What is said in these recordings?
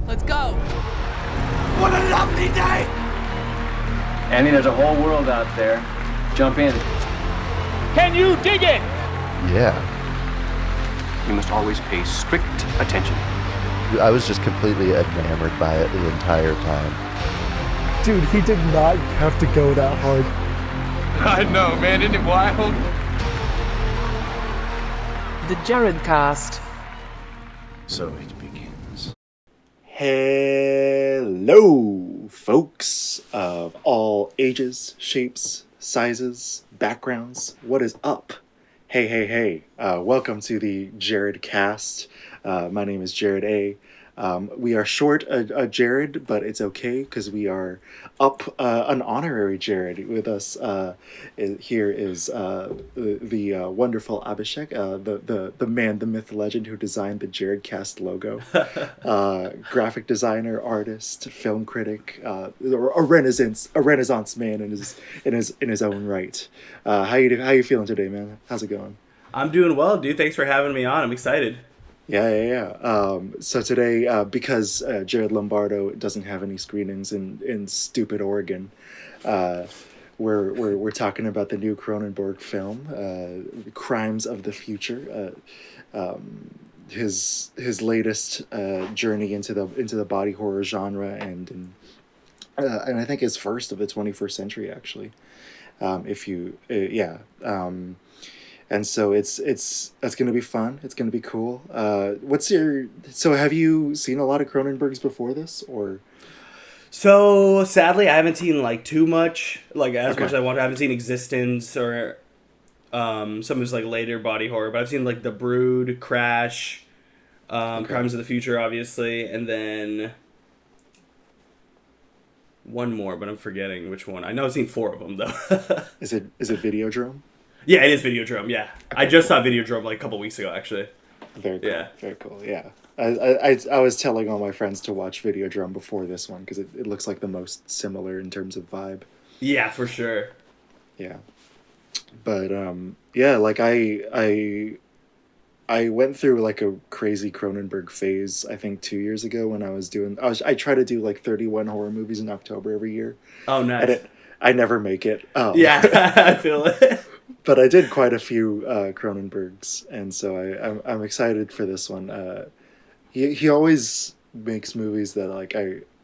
Let's go. What a lovely day! Andy, there's a whole world out there. Jump in. Can you dig it? Yeah. You must always pay strict attention. I was just completely enamored by it the entire time. Dude, he did not have to go that hard. I know, man. Isn't it wild? The Jared Cast. So it begins. Hello, folks of all ages, shapes, sizes, backgrounds. What is up? Hey. Welcome to the Jared Cast. My name is Jared A. We are short a Jared, but it's okay because we are up an honorary Jared. With us here is the wonderful Abhishek, the man, the myth, legend who designed the Jared Cast logo. Graphic designer, artist, film critic, a renaissance man in his own right. How you feeling today, man? How's it going? I'm doing well, dude. Thanks for having me on. I'm excited. Yeah. So today, because Jared Lombardo doesn't have any screenings in stupid Oregon, we're talking about the new Cronenberg film, Crimes of the Future. His latest journey into the body horror genre, and I think his first of the 21st century, actually. And so it's gonna be fun. It's gonna be cool. So have you seen a lot of Cronenberg's before this, or? So sadly, I haven't seen too much, much as I want. I haven't seen Existence or some of his later body horror, but I've seen The Brood, Crash, Crimes of the Future, obviously, and then one more, but I'm forgetting which one. I know I've seen 4 of them though. Is it Videodrome? Yeah, it is Videodrome, yeah. Okay. I just saw Videodrome a couple weeks ago, actually. Very cool. Yeah. Very cool, yeah. I was telling all my friends to watch Videodrome before this one, because it looks like the most similar in terms of vibe. Yeah, for sure. Yeah. But, I went through a crazy Cronenberg phase, I think 2 years ago when I try to do 31 horror movies in October every year. Oh, nice. I never make it. Yeah, I feel it. But I did quite a few Cronenbergs, and so I'm excited for this one. He always makes movies that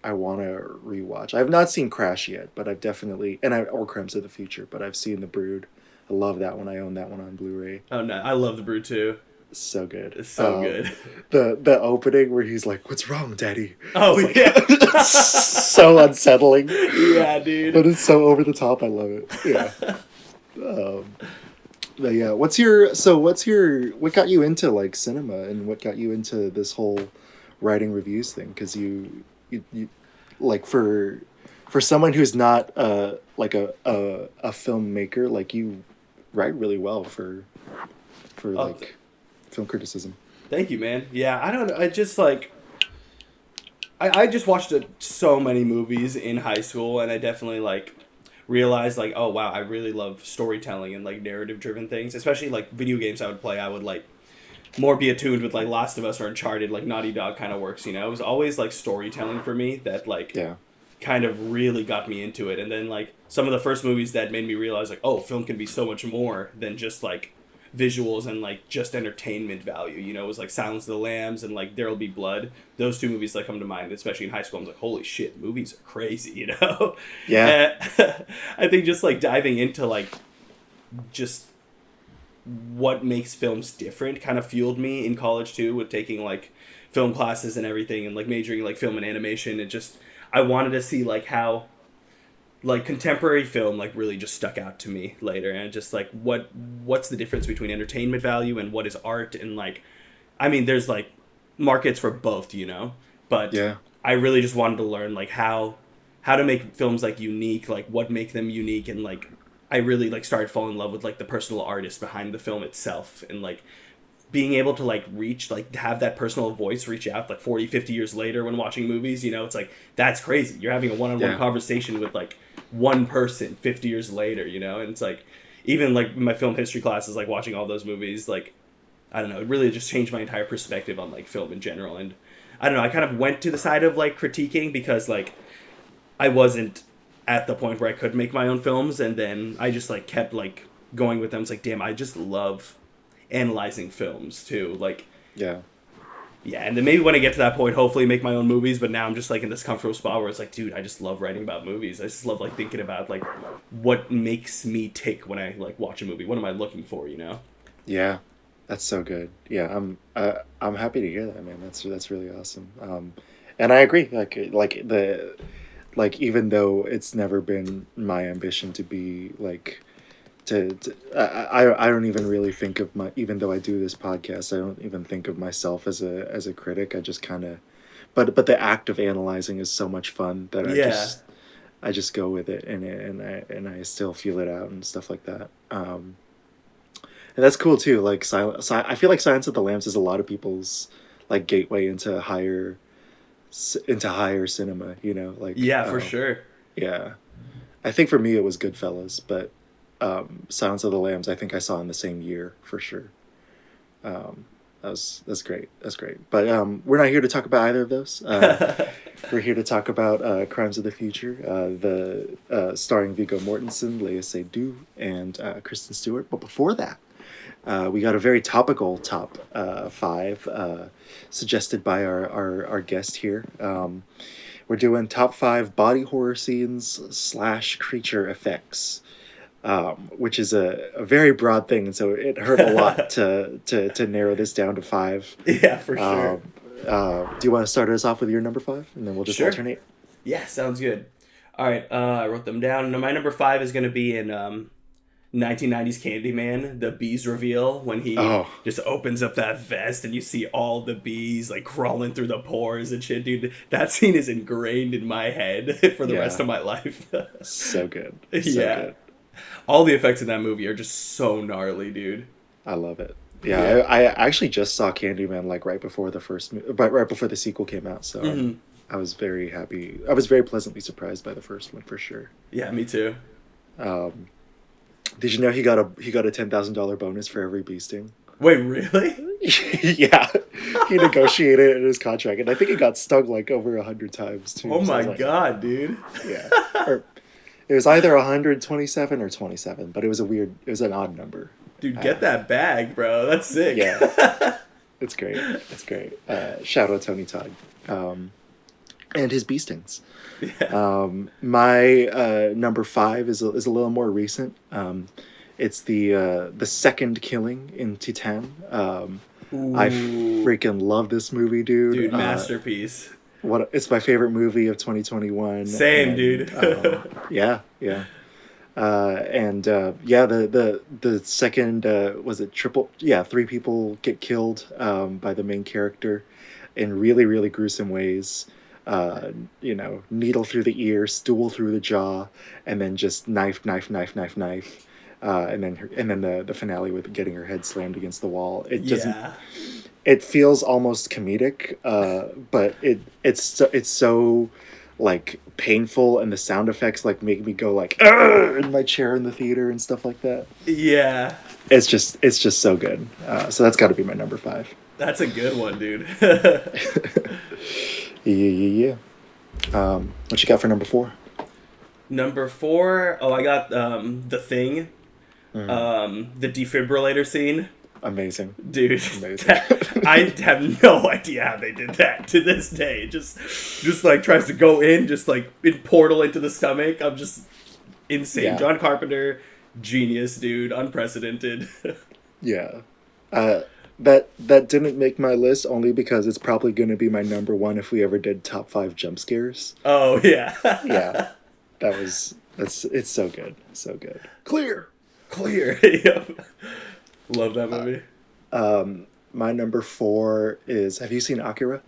I want to rewatch. I've not seen Crash yet, but I've definitely or Crimes of the Future, but I've seen The Brood. I love that one. I own that one on Blu-ray. Oh no, I love The Brood too. So good. It's so good. The opening where he's like, "What's wrong, Daddy?" Oh yeah, so unsettling. Yeah, dude. But it's so over the top. I love it. Yeah. But yeah, what got you into cinema, and what got you into this whole writing reviews thing? Because you for someone who's not a filmmaker, you write really well for film criticism. Thank you, man. Yeah, I don't know. I just I just watched so many movies in high school, and I definitely realized oh wow, I really love storytelling and narrative driven things, especially video games I would play. I would more be attuned with Last of Us or Uncharted, Naughty Dog kind of works, It was always storytelling for me that kind of really got me into it. And then some of the first movies that made me realize film can be so much more than just visuals and just entertainment value. It was Silence of the Lambs and There'll Be Blood. Those 2 movies come to mind, especially in high school. I'm holy shit, movies are crazy, Yeah. I think just diving into just what makes films different kind of fueled me in college too, with taking film classes and everything, and majoring in film and animation. And just I wanted to see how contemporary film really just stuck out to me later, and just what's the difference between entertainment value and what is art. And there's markets for both, but yeah, I really just wanted to learn how to make films unique, what make them unique. And I really started falling in love with the personal artist behind the film itself, and being able to reach have that personal voice reach out 40, 50 years later when watching movies. It's that's crazy. You're having a one-on-one conversation with one person 50 years later, and it's even my film history classes, watching all those movies, I don't know, it really just changed my entire perspective on film in general. And I don't know, I kind of went to the side of like critiquing because like I wasn't at the point where I could make my own films, and then I just like kept like going with them. It's like, damn, I just love analyzing films too. Like, Yeah. yeah, and then maybe when I get to that point, hopefully make my own movies. But now I'm just like in this comfortable spot where it's like, dude, I just love writing about movies. I just love like thinking about like what makes me tick when I like watch a movie. What am I looking for? You know? Yeah, that's so good. Yeah, I'm happy to hear that, man. That's really awesome. And I agree. Like even though it's never been my ambition to be like I don't even really think of my, even though I do this podcast, I don't even think of myself as a critic. I just kind of, but the act of analyzing is so much fun that I just go with it, and I still feel it out and stuff like that. And that's cool too. Like I feel like Silence of the Lambs is a lot of people's like gateway into higher cinema. You know, like Yeah, for sure. Yeah, I think for me it was Goodfellas, but Silence of the Lambs I think I saw in the same year for sure. That's great. That's great. But we're not here to talk about either of those. We're here to talk about Crimes of the Future, the starring Viggo Mortensen, Lea Seydoux, and Kristen Stewart. But before that, we got a very topical top 5 suggested by our guest here. We're doing top 5 body horror scenes / creature effects. Which is a very broad thing, and so it hurt a lot to narrow this down to 5. Yeah, for sure. Do you want to start us off with your number 5, and then we'll just alternate? Yeah, sounds good. All right, I wrote them down. My number 5 is going to be in 1990s Candyman, the bees reveal, when he just opens up that vest and you see all the bees like crawling through the pores and shit, dude. That scene is ingrained in my head for the rest of my life. So good. Good. All the effects in that movie are just so gnarly, dude. I love it. Yeah. I actually just saw Candyman like right before the sequel came out, so I was very happy. I was very pleasantly surprised by the first one for sure. Yeah, me too. Did you know he got a $10,000 bonus for every bee sting? Wait, really? Yeah, he negotiated it in his contract, and I think he got stung like over 100 times too. Oh my god, dude! Yeah, it was either 127 or 27, but it was an odd number. Dude, get that bag, bro. That's sick. Yeah, it's great. It's great. Shout out Tony Todd, and his bee stings. Yeah. My number 5 is a little more recent. It's the second killing in Titan. I freaking love this movie, dude. Dude, masterpiece. It's my favorite movie of 2021. Same, dude. Yeah. The second was it triple? Yeah, 3 people get killed by the main character in really, really gruesome ways. Needle through the ear, stool through the jaw, and then just knife. And then the finale with getting her head slammed against the wall. It doesn't. It feels almost comedic, but it's so like painful, and the sound effects like make me go like in my chair in the theater and stuff like that. Yeah, it's just so good. So that's got to be my number 5. That's a good one, dude. Yeah. What you got for number 4? Number 4, I got The Thing, the defibrillator scene. Amazing, dude. Amazing. I have no idea how they did that to this day. Just like tries to go in, just like in portal into the stomach. I'm just insane. Yeah. John Carpenter, genius, dude, unprecedented. Yeah. That didn't make my list only because it's probably going to be my number 1 if we ever did top 5 jump scares. Oh yeah. Yeah. It's so good. So good. Clear. Yep. Love that movie. My number 4 is, have you seen Akira?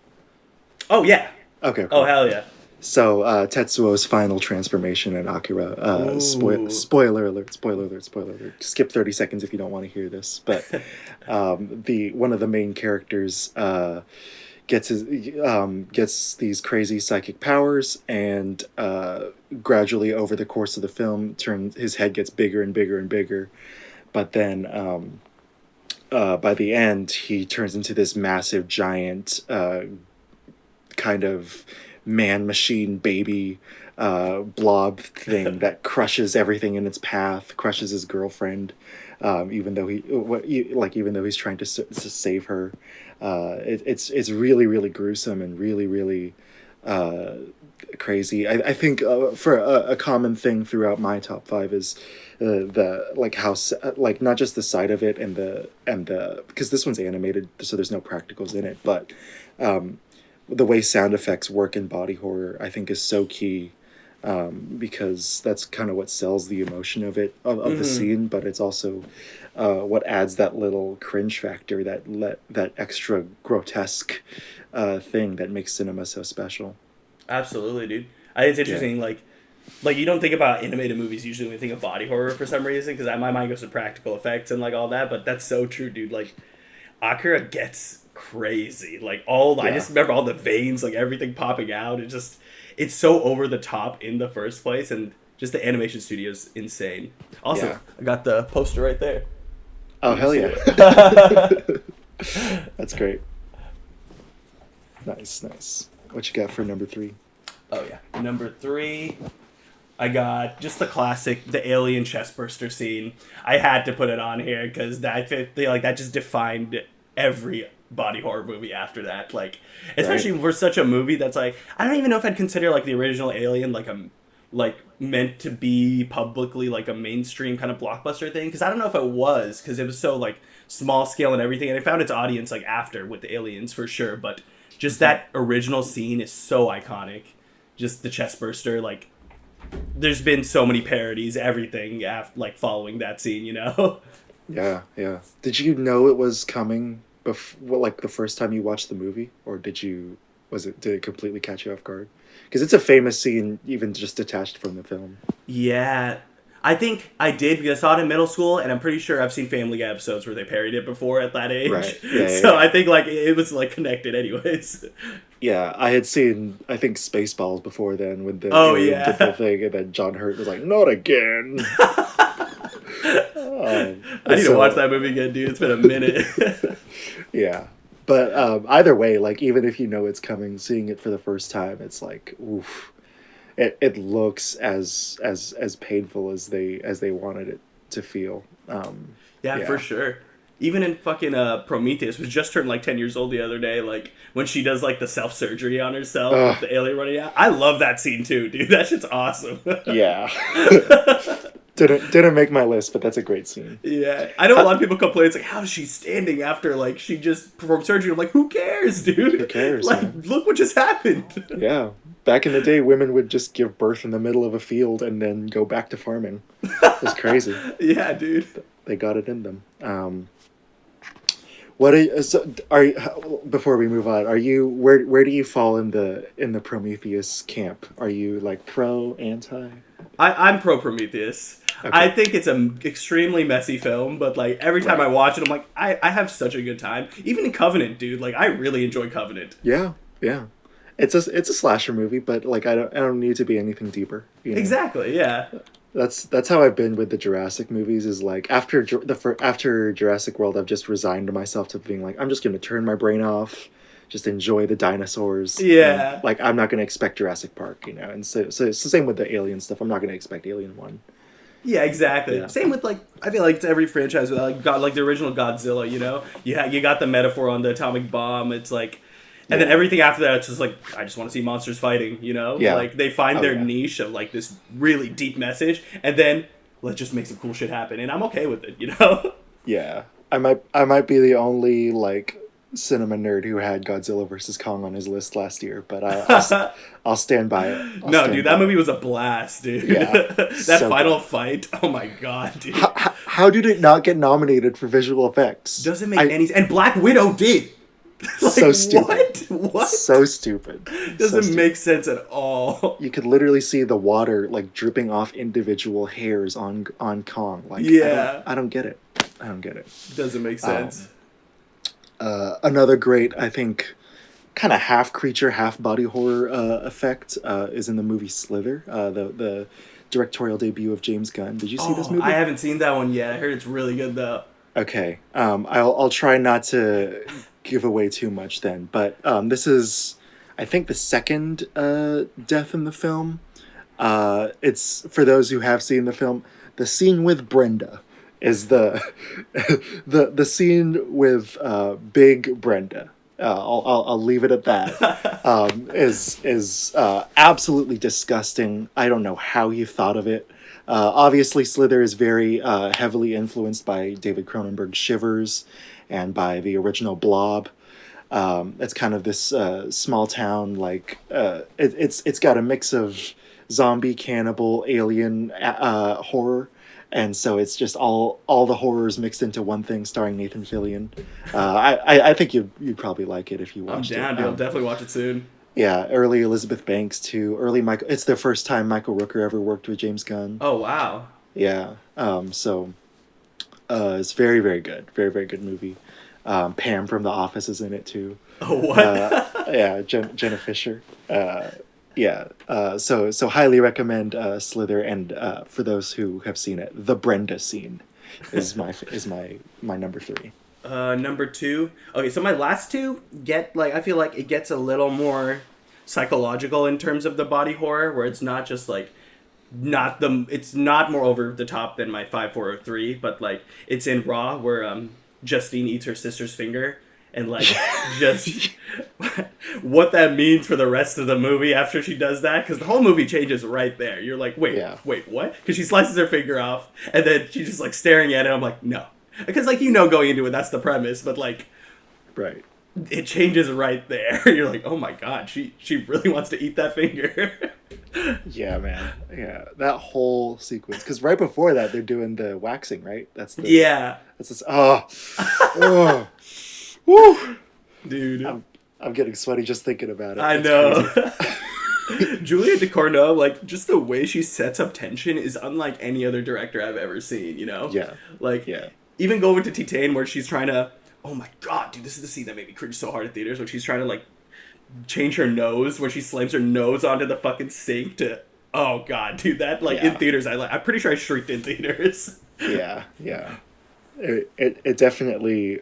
Oh yeah. Okay. Cool. Oh hell yeah. So Tetsuo's final transformation in Akira. Spoiler alert. Skip 30 seconds if you don't want to hear this. But one of the main characters gets these crazy psychic powers, and gradually over the course of the film, his head gets bigger and bigger and bigger. But then by the end, he turns into this massive giant kind of man machine baby blob thing that crushes everything in its path, crushes his girlfriend, even though even though he's trying to save her. It's really, really gruesome and really, really crazy. I think for a common thing throughout my top 5 is the like how like not just the side of it and the because this one's animated, so there's no practicals in it, but the way sound effects work in body horror I think is so key, because that's kind of what sells the emotion of it of the scene, but it's also what adds that little cringe factor, that extra grotesque thing that makes cinema so special. Absolutely, dude. I think it's interesting, like you don't think about animated movies usually when you think of body horror for some reason, because my mind goes to practical effects and like all that, but that's so true, dude. Like Akira gets crazy, like I just remember all the veins, like everything popping out. It's so over the top in the first place, and just the animation studio's insane. Also, I got the poster right there. Oh, hell yeah. That's great. Nice. What you got for number 3? Oh yeah, number 3, I got just the classic, the alien chestburster scene. I had to put it on here because that just defined every body horror movie after that. Like, especially for such a movie that's like, I don't even know if I'd consider like the original Alien like meant to be publicly like a mainstream kind of blockbuster thing, because I don't know if it was, because it was so like small scale and everything, and it found its audience like after with the Aliens for sure, but just that original scene is so iconic. Just the chestburster, like there's been so many parodies, everything like following that scene, you know. Yeah. Did you know it was coming like the first time you watched the movie, or did it completely catch you off guard? Because it's a famous scene, even just detached from the film. Yeah, I think I did, because I saw it in middle school, and I'm pretty sure I've seen Family Guy episodes where they parodied it before at that age. Right. Yeah, so I think like it was like connected anyways. Yeah, I had seen, I think, Spaceballs before then with the did the thing, and then John Hurt was like, "Not again." I need to watch that movie again, dude. It's been a minute. Yeah. But either way, like, even if you know it's coming, seeing it for the first time, it's like, oof. It looks as painful as they wanted it to feel. For sure. Even in fucking Prometheus, was just turned like 10 years old the other day, like when she does like the self-surgery on herself with the alien running out. I love that scene too, dude. That shit's awesome. Yeah. Didn't make my list, but that's a great scene. Yeah. I know a lot of people complain, it's like, how is she standing after like she just performed surgery? I'm like, who cares, dude? Who cares? Like, man? Look what just happened. Yeah. Back in the day, women would just give birth in the middle of a field and then go back to farming. It was crazy. Yeah, dude. They got it in them. Before we move on, where do you fall in the Prometheus camp? Are you like pro, anti? I'm pro Prometheus. Okay. I think it's an extremely messy film, but like every time I watch it, I'm like, I have such a good time. Even in Covenant, dude, like I really enjoy Covenant. Yeah. It's a slasher movie, but like I don't need to be anything deeper. You know? Exactly. Yeah. That's how I've been with the Jurassic movies. Is like after Jurassic World, I've just resigned myself to being like, I'm just gonna turn my brain off, just enjoy the dinosaurs. Yeah. And, like I'm not gonna expect Jurassic Park, you know. And so it's the same with the Alien stuff. I'm not gonna expect Alien 1. Yeah, exactly. Yeah. Same with like I feel like it's every franchise. Like the original Godzilla, you know, you got the metaphor on the atomic bomb. It's like. And then everything after that, it's just like, I just want to see monsters fighting, you know? Yeah. Like, they find their niche of, like, this really deep message, and then, let's just make some cool shit happen, and I'm okay with it, you know? Yeah. I might be the only, like, cinema nerd who had Godzilla vs. Kong on his list last year, but I'll stand by it. That movie was a blast, dude. Yeah. That so final fight, oh my god, dude. How did it not get nominated for visual effects? Doesn't make any sense. And Black Widow did! Like, so stupid. What? So stupid. Doesn't make sense at all. You could literally see the water like dripping off individual hairs on Kong. Like, yeah. I don't get it. Doesn't make sense. Another great, I think, kind of half creature, half body horror effect is in the movie Slither. The directorial debut of James Gunn. Did you see this movie? I haven't seen that one yet. I heard it's really good though. Okay. I'll try not to give away too much then, but this is I think the second death in the film. It's for those who have seen the film. The scene with Brenda is the scene with Big Brenda. I'll leave it at that. Is absolutely disgusting. I don't know how you thought of it. Obviously, Slither is very heavily influenced by David Cronenberg's Shivers and by the original Blob. It's kind of this small town, like it's got a mix of zombie, cannibal, alien horror, and so it's just all the horrors mixed into one thing, starring Nathan Fillion. I think you'd probably like it if you watched it. I'm down, dude. I'll definitely watch it soon. Yeah, early Elizabeth Banks too. Early Michael. It's the first time Michael Rooker ever worked with James Gunn. Oh wow. Yeah. So it's very, very good. Very, very good movie. Pam from The Office is in it too. Oh what? Yeah, Jenna Fisher. Yeah. So highly recommend Slither, and for those who have seen it, the Brenda scene is my number 3. Number 2. Okay, so my last two I feel like it gets a little more psychological in terms of the body horror, where it's not just like it's not more over the top than my 5403, but like it's in Raw where Justine eats her sister's finger, and like just what that means for the rest of the movie after she does that, because the whole movie changes right there. You're like, wait, what? Because she slices her finger off, and then she's just like staring at it. I'm like, no, because like going into it, that's the premise, but like, right, it changes right there. You're like, oh my god, she really wants to eat that finger. Yeah, man. Yeah, that whole sequence, because right before that they're doing the waxing, right? That's this. Oh, woo, dude. I'm getting sweaty just thinking about it. I know. Julia Ducournau, like, just the way she sets up tension is unlike any other director I've ever seen, you know? Yeah. Like, even going to Titane where she's trying to, oh my god, dude, this is the scene that made me cringe so hard at theaters, when she's trying to, like, change her nose, where she slams her nose onto the fucking sink to, oh god, dude, that, like, in theaters, I'm pretty sure I shrieked in theaters. Yeah. It definitely,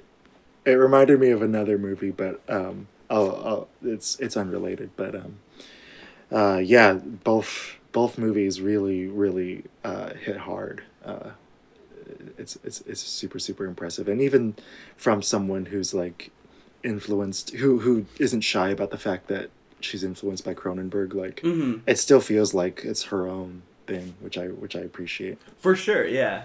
it reminded me of another movie, but, it's unrelated, but yeah, both movies really hit hard. It's super impressive, and even from someone who's like influenced, who isn't shy about the fact that she's influenced by Cronenberg, like it still feels like it's her own thing, which I appreciate. For sure, yeah.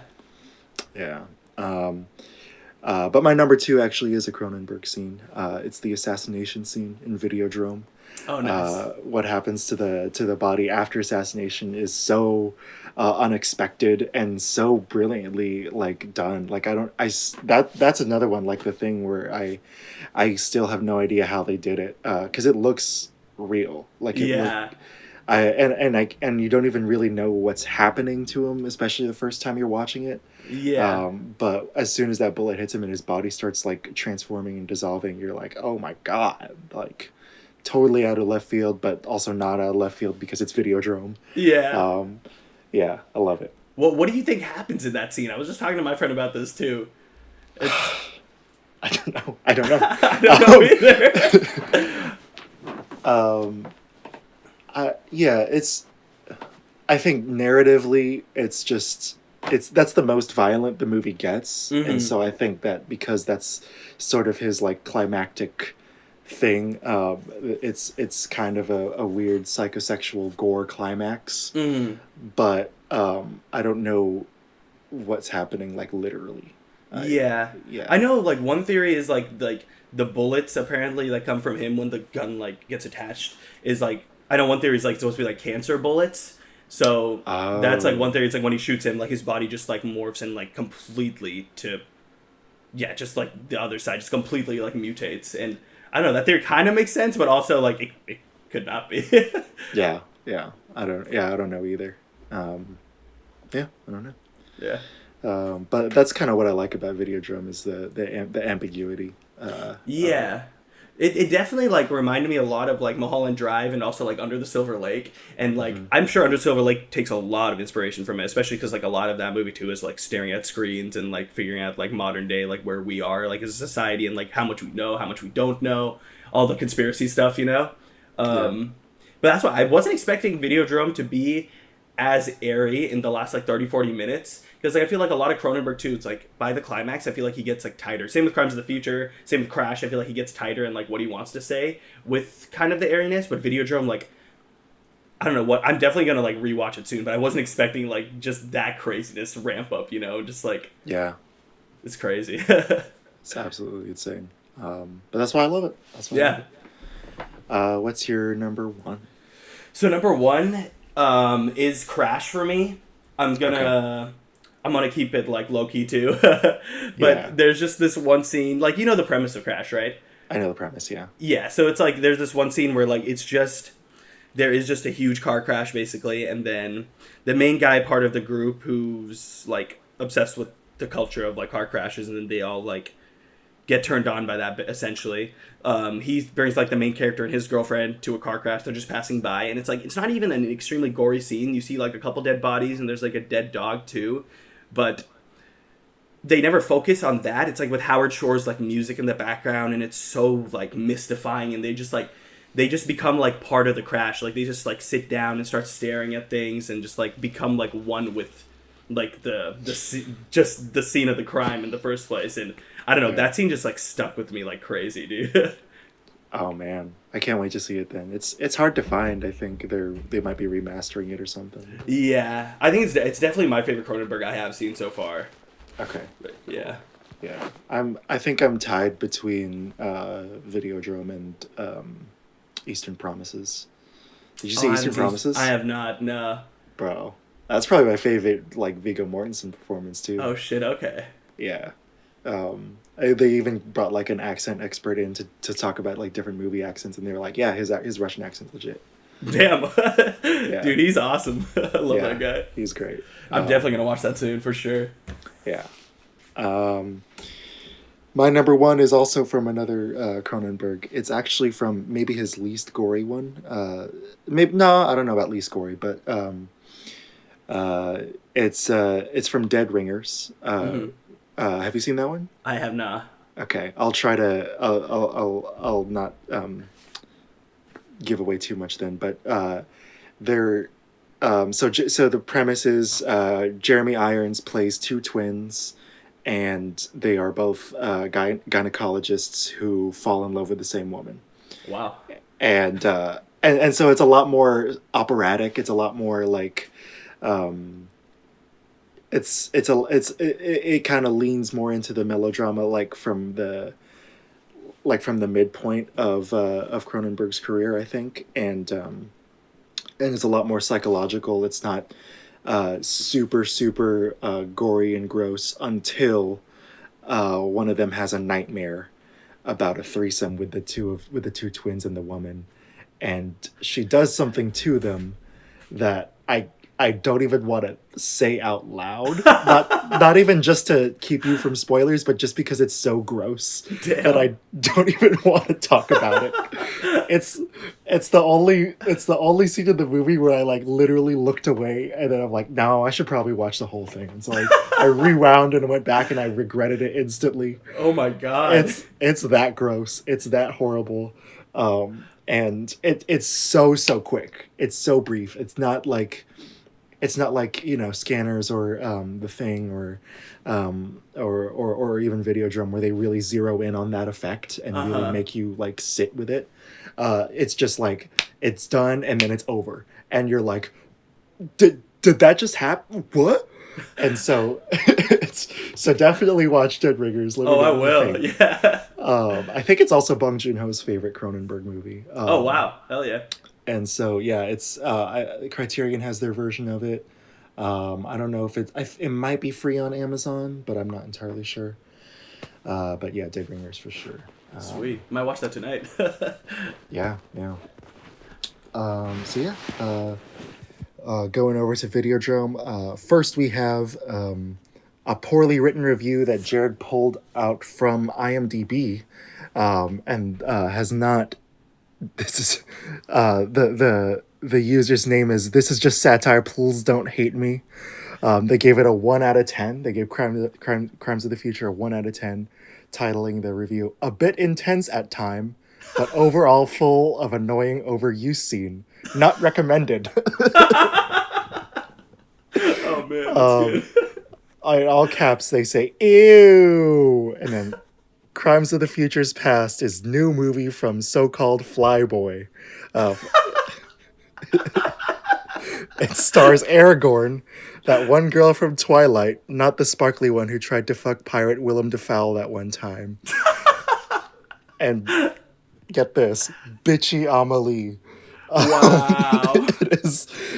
But my number 2 actually is a Cronenberg scene. It's the assassination scene in Videodrome. Oh, nice. What happens to the body after assassination is so unexpected and so brilliantly like done. Like that's another one, like The Thing, where I still have no idea how they did it, because it looks real. Like and you don't even really know what's happening to him, especially the first time you're watching it. Yeah. But as soon as that bullet hits him and his body starts like transforming and dissolving, you're like, oh my god, like totally out of left field, but also not out of left field because it's Videodrome. Yeah. Yeah, I love it. Well, what do you think happens in that scene? I was just talking to my friend about this too. I don't know. I don't know either. Yeah, I think narratively, that's the most violent the movie gets, and so I think that because that's sort of his like climactic thing, it's kind of a weird psychosexual gore climax, but I don't know what's happening like literally. Yeah. I know like one theory is like the bullets apparently that come from him when the gun like gets attached is like, I know one theory is like supposed to be like cancer bullets. So that's like one theory. It's like when he shoots him, like his body just like morphs and like completely to, just like the other side just completely like mutates. And I don't know, that theory kind of makes sense, but also like it could not be. Yeah. I don't know either. I don't know. Yeah. But that's kind of what I like about Videodrome is the ambiguity. It definitely like reminded me a lot of like Mulholland Drive and also like Under the Silver Lake, and like I'm sure Under the Silver Lake takes a lot of inspiration from it, especially because like a lot of that movie too is like staring at screens and like figuring out like modern day like where we are like as a society and like how much we know, how much we don't know, all the conspiracy stuff, you know. But that's why I wasn't expecting Videodrome to be as airy in the last like 30-40 minutes, because like I feel like a lot of Cronenberg too, it's like by the climax I feel like he gets like tighter. Same with Crimes of the Future, same with Crash. I feel like he gets tighter in like what he wants to say with kind of the airiness. But Videodrome, like, I don't know what, I'm definitely gonna like rewatch it soon, but I wasn't expecting like just that craziness ramp up, you know, just like, Yeah, it's crazy. it's absolutely insane. But that's why I love it. That's why I love it. What's your number one? So number one is Crash for me. I'm gonna keep it like low key too. But there's just this one scene, like, you know the premise of Crash, right? I know the premise, yeah. Yeah, so it's like there's this one scene where like there is just a huge car crash basically, and then the main guy part of the group who's like obsessed with the culture of like car crashes, and then they all like get turned on by that essentially. He brings like the main character and his girlfriend to a car crash. They're just passing by, and it's like, it's not even an extremely gory scene. You see like a couple dead bodies, and there's like a dead dog too, but they never focus on that. It's like with Howard Shore's like music in the background, and it's so like mystifying, and they just become like part of the crash. Like they just like sit down and start staring at things and just like become like one with like just the scene of the crime in the first place. And I don't know, that scene just like stuck with me like crazy, dude. Oh man, I can't wait to see it then. It's hard to find. I think they might be remastering it or something. Yeah, I think it's definitely my favorite Cronenberg I have seen so far. Okay. But, yeah. Yeah. I think I'm tied between Videodrome and Eastern Promises. Did you see Eastern Promises? I have not, no. Bro, that's probably my favorite like Viggo Mortensen performance too. Oh shit, okay. Yeah. They even brought like an accent expert in to talk about like different movie accents, and they were like, yeah, his Russian accent's legit. Damn. Yeah. Dude, he's awesome. I love that guy. He's great. I'm definitely gonna watch that soon for sure. Yeah. My number one is also from another Cronenberg. It's actually from maybe his least gory one. I don't know about least gory, but it's from Dead Ringers. Have you seen that one? I have not. Okay, I'll try to. I'll not give away too much then. But they're so the premise is Jeremy Irons plays two twins, and they are both gynecologists who fall in love with the same woman. Wow. And so it's a lot more operatic. It's a lot more like. It kind of leans more into the melodrama, like from the midpoint of Cronenberg's career, I think, and it's a lot more psychological. It's not super gory and gross until one of them has a nightmare about a threesome with the two twins and the woman, and she does something to them that I don't even want to say out loud. Not even just to keep you from spoilers, but just because it's so gross that I don't even want to talk about it. It's the only scene in the movie where I like literally looked away, and then I'm like, no, I should probably watch the whole thing. And so I rewound and went back, and I regretted it instantly. Oh my god. It's that gross. It's that horrible. And it's so quick. It's so brief. It's not like Scanners or The Thing or even Videodrome, where they really zero in on that effect and really make you like sit with it. It's just like it's done and then it's over, and you're like, did that just happen? What? And so so definitely watch Dead Ringers. I will. Yeah. I think it's also Bong Joon-ho's favorite Cronenberg movie. Oh wow, hell yeah. And so yeah, it's Criterion has their version of it. I don't know if it might be free on Amazon, but I'm not entirely sure. But yeah, Dead Ringers for sure. Sweet, might watch that tonight. Yeah. Going over to Videodrome. First, we have a poorly written review that Jared pulled out from IMDb, and has not. This is the user's name is "This is just satire. Please don't hate me." They gave it a 1 out of 10. They gave Crimes of the Future a 1 out of 10, titling the review "A bit intense at time, but overall full of annoying overuse scene. Not recommended. Oh man, that's good. In all caps, they say, ew! And then, Crimes of the Future's Past is new movie from so-called Flyboy. It stars Aragorn, that one girl from Twilight, not the sparkly one who tried to fuck pirate Willem Dafoe that one time. And get this, bitchy Amelie. Wow.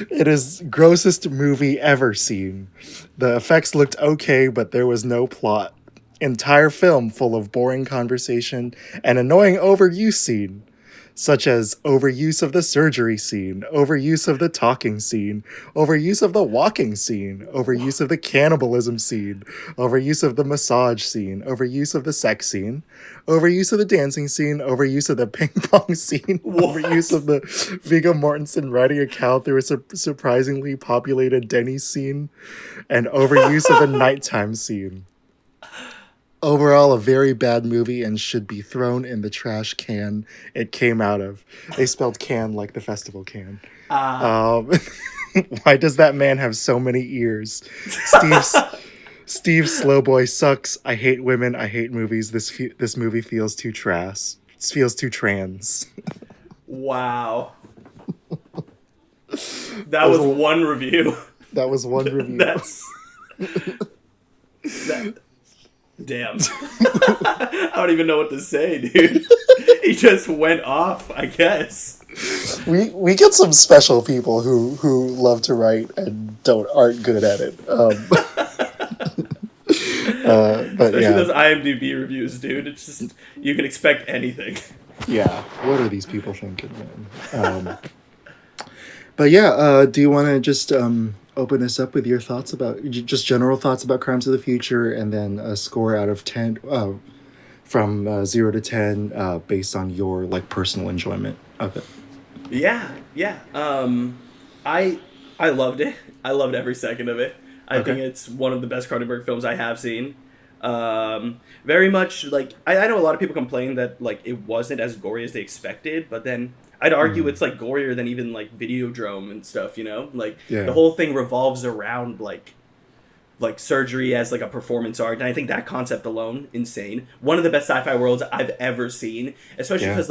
It is grossest movie ever seen. The effects looked okay, but there was no plot. Entire film full of boring conversation and annoying overuse scene, such as overuse of the surgery scene, overuse of the talking scene, overuse of the walking scene, overuse of the cannibalism scene, overuse of the massage scene, overuse of the sex scene, overuse of the dancing scene, overuse of the ping pong scene, overuse of the Viggo Mortensen riding a cow through a surprisingly populated Denny's scene, and overuse of the nighttime scene. Overall, a very bad movie and should be thrown in the trash can it came out of. They spelled can like the festival can. Why does that man have so many ears? Steve Slowboy sucks. I hate women. I hate movies. This movie feels too trans. It feels too trans. Wow. That was one review. That was one review. Damn. I don't even know what to say, dude. He just went off, I guess. We get some special people who love to write and aren't good at it. But especially yeah, those IMDb reviews, dude. It's just you can expect anything. yeah. What are these people thinking, man? But yeah, do you want to just open us up with your thoughts about just general thoughts about Crimes of the Future, and then a score out of 10 from 0 to 10 based on your like personal enjoyment of it? Yeah. I loved it. I loved every second of it. I think it's one of the best Cronenberg films I have seen. Very much like I know a lot of people complain that like it wasn't as gory as they expected, but then I'd argue it's like gorier than even like Videodrome and stuff, you know? Like the whole thing revolves around like surgery as like a performance art, and I think that concept alone, insane. One of the best sci-fi worlds I've ever seen, especially because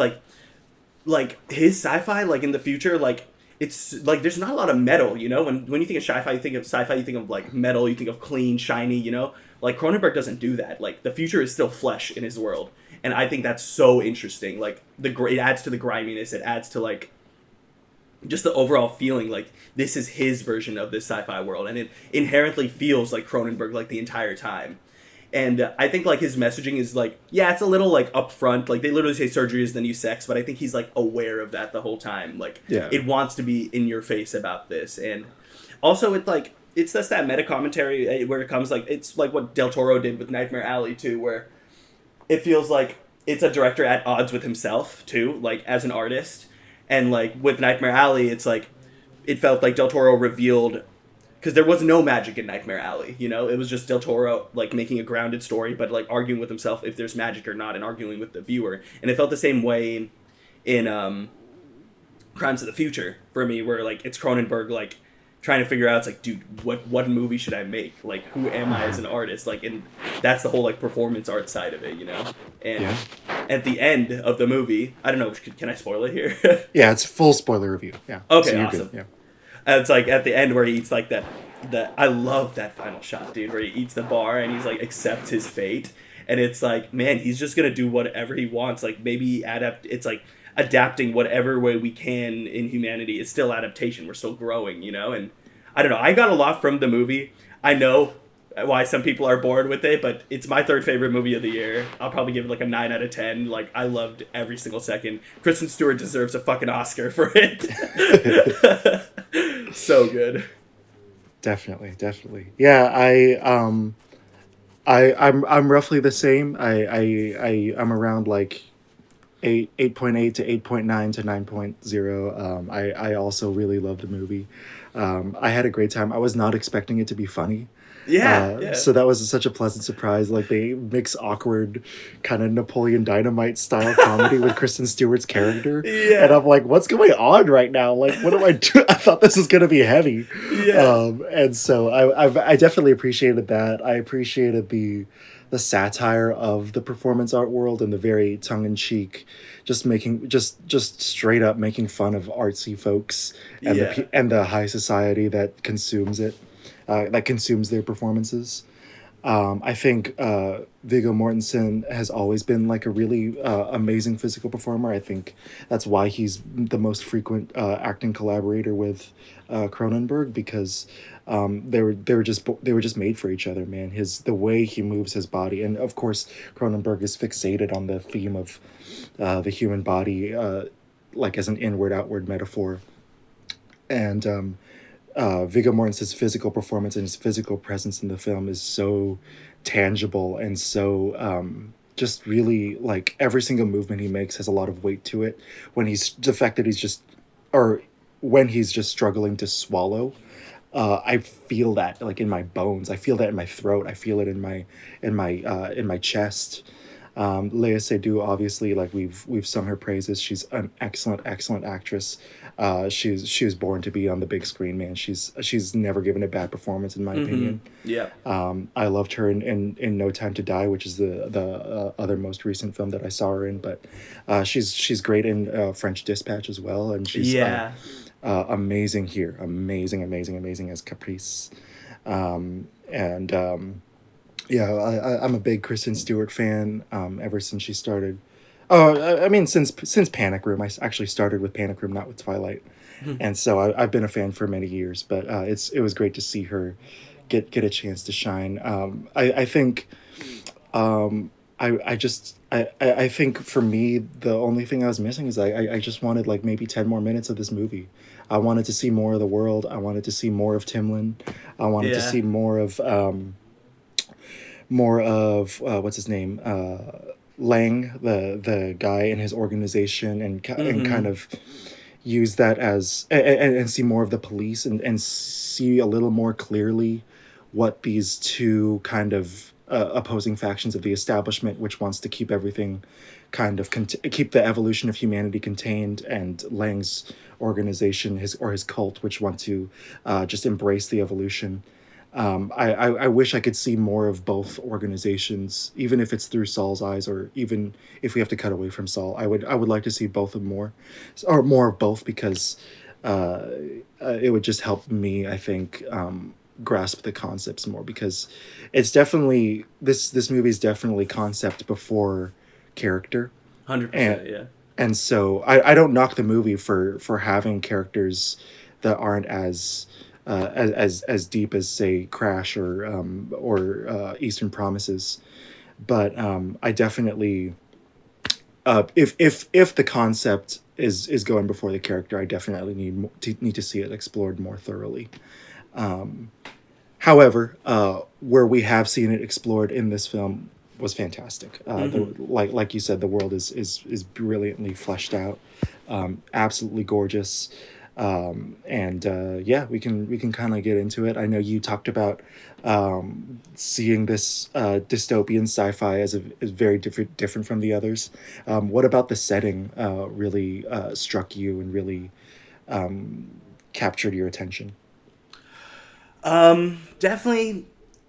like his sci-fi like in the future, like it's like there's not a lot of metal, you know? When you think of sci-fi, you think of like metal, you think of clean, shiny, you know? Like Cronenberg doesn't do that. Like the future is still flesh in his world. And I think that's so interesting. Like it adds to the griminess. It adds to like just the overall feeling like this is his version of this sci-fi world, and it inherently feels like Cronenberg like the entire time. And I think like his messaging is like, yeah, it's a little like upfront. Like they literally say surgery is the new sex, but I think he's like aware of that the whole time. Like it wants to be in your face about this, and also it's just that meta commentary where it comes like it's like what Del Toro did with Nightmare Alley too, where it feels like it's a director at odds with himself too, like as an artist. And like with Nightmare Alley, it's like it felt like Del Toro revealed, because there was no magic in Nightmare Alley, you know? It was just Del Toro like making a grounded story, but like arguing with himself if there's magic or not, and arguing with the viewer. And it felt the same way in Crimes of the Future for me, where like it's Cronenberg like trying to figure out, it's like, dude, what movie should I make? Like, who am I as an artist? Like, and that's the whole like performance art side of it, you know? And at the end of the movie, I don't know, can I spoil it here? Yeah, it's full spoiler review. Yeah. Okay, so awesome. Good. Yeah. And it's like at the end where he eats like that I love that final shot, dude, where he eats the bar and he's like accepts his fate. And it's like, man, he's just gonna do whatever he wants. Like maybe it's like adapting whatever way we can in humanity. It's still adaptation. We're still growing, you know? And I don't know. I got a lot from the movie. I know why some people are bored with it, but it's my third favorite movie of the year. I'll probably give it like a 9 out of 10. Like, I loved every single second. Kristen Stewart deserves a fucking Oscar for it. So good. Definitely. Yeah, I'm roughly the same. I'm around like 8.8 to 8.9 to 9.0. I also really love the movie. I had a great time. I was not expecting it to be funny. Yeah. So that was such a pleasant surprise. Like they mix awkward kind of Napoleon Dynamite style comedy with Kristen Stewart's character. Yeah. And I'm like, what's going on right now? Like, what am I doing? I thought this was going to be heavy. Yeah. And so I definitely appreciated that. I appreciated the satire of the performance art world and the very tongue-in-cheek, just straight up making fun of artsy folks and the high society that consumes it. That consumes their performances. I think Viggo Mortensen has always been like a really amazing physical performer. I think that's why he's the most frequent acting collaborator with Cronenberg, because they were just made for each other, man. The way he moves his body, and of course Cronenberg is fixated on the theme of the human body, like as an inward-outward metaphor, and Viggo Mortensen's physical performance and his physical presence in the film is so tangible and so just really, like, every single movement he makes has a lot of weight to it. When he's the fact that when he's just struggling to swallow, I feel that like in my bones. I feel that in my throat. I feel it in my chest. Lea Seydoux, obviously, like we've sung her praises. She's an excellent actress. She was born to be on the big screen, man. She's never given a bad performance, in my opinion. Yeah. I loved her in No Time to Die, which is the other most recent film that I saw her in. But she's great in French Dispatch as well, and she's amazing here. Amazing as Caprice. Yeah, I'm a big Kristen Stewart fan ever since she started. I mean, since Panic Room. I actually started with Panic Room, not with Twilight. And so I've been a fan for many years, but it was great to see her get a chance to shine. I think I think for me, the only thing I was missing is I just wanted like maybe 10 more minutes of this movie. I wanted to see more of the world. I wanted to see more of Timlin. I wanted to see more of what's his name, Lang, the guy in his organization, and kind of use that as and see more of the police and see a little more clearly what these two kind of opposing factions of the establishment, which wants to keep everything kind of keep the evolution of humanity contained, and Lang's organization, his cult, which want to just embrace the evolution. I wish I could see more of both organizations, even if it's through Saul's eyes, or even if we have to cut away from Saul. I would like to see both of more of both, because it would just help me, I think, grasp the concepts more, because it's definitely this movie is definitely concept before character. 100%, yeah. And so I don't knock the movie for having characters that aren't as deep as, say, Crash or Eastern Promises, but I definitely if the concept is going before the character, I definitely need to see it explored more thoroughly. However, where we have seen it explored in this film was fantastic. Like you said, the world is brilliantly fleshed out, absolutely gorgeous. We can kind of get into it. I know you talked about seeing this dystopian sci-fi as very different from the others. What about the setting really struck you and really captured your attention? Definitely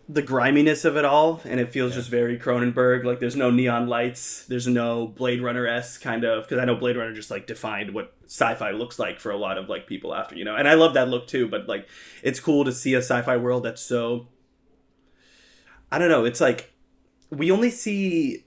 the griminess of it all, and it feels just very Cronenberg. Like, there's no neon lights, there's no Blade Runner-esque kind of, because I know Blade Runner just like defined what sci-fi looks like for a lot of like people after, you know, and I love that look too, but like it's cool to see a sci-fi world that's so, I don't know, it's like we only see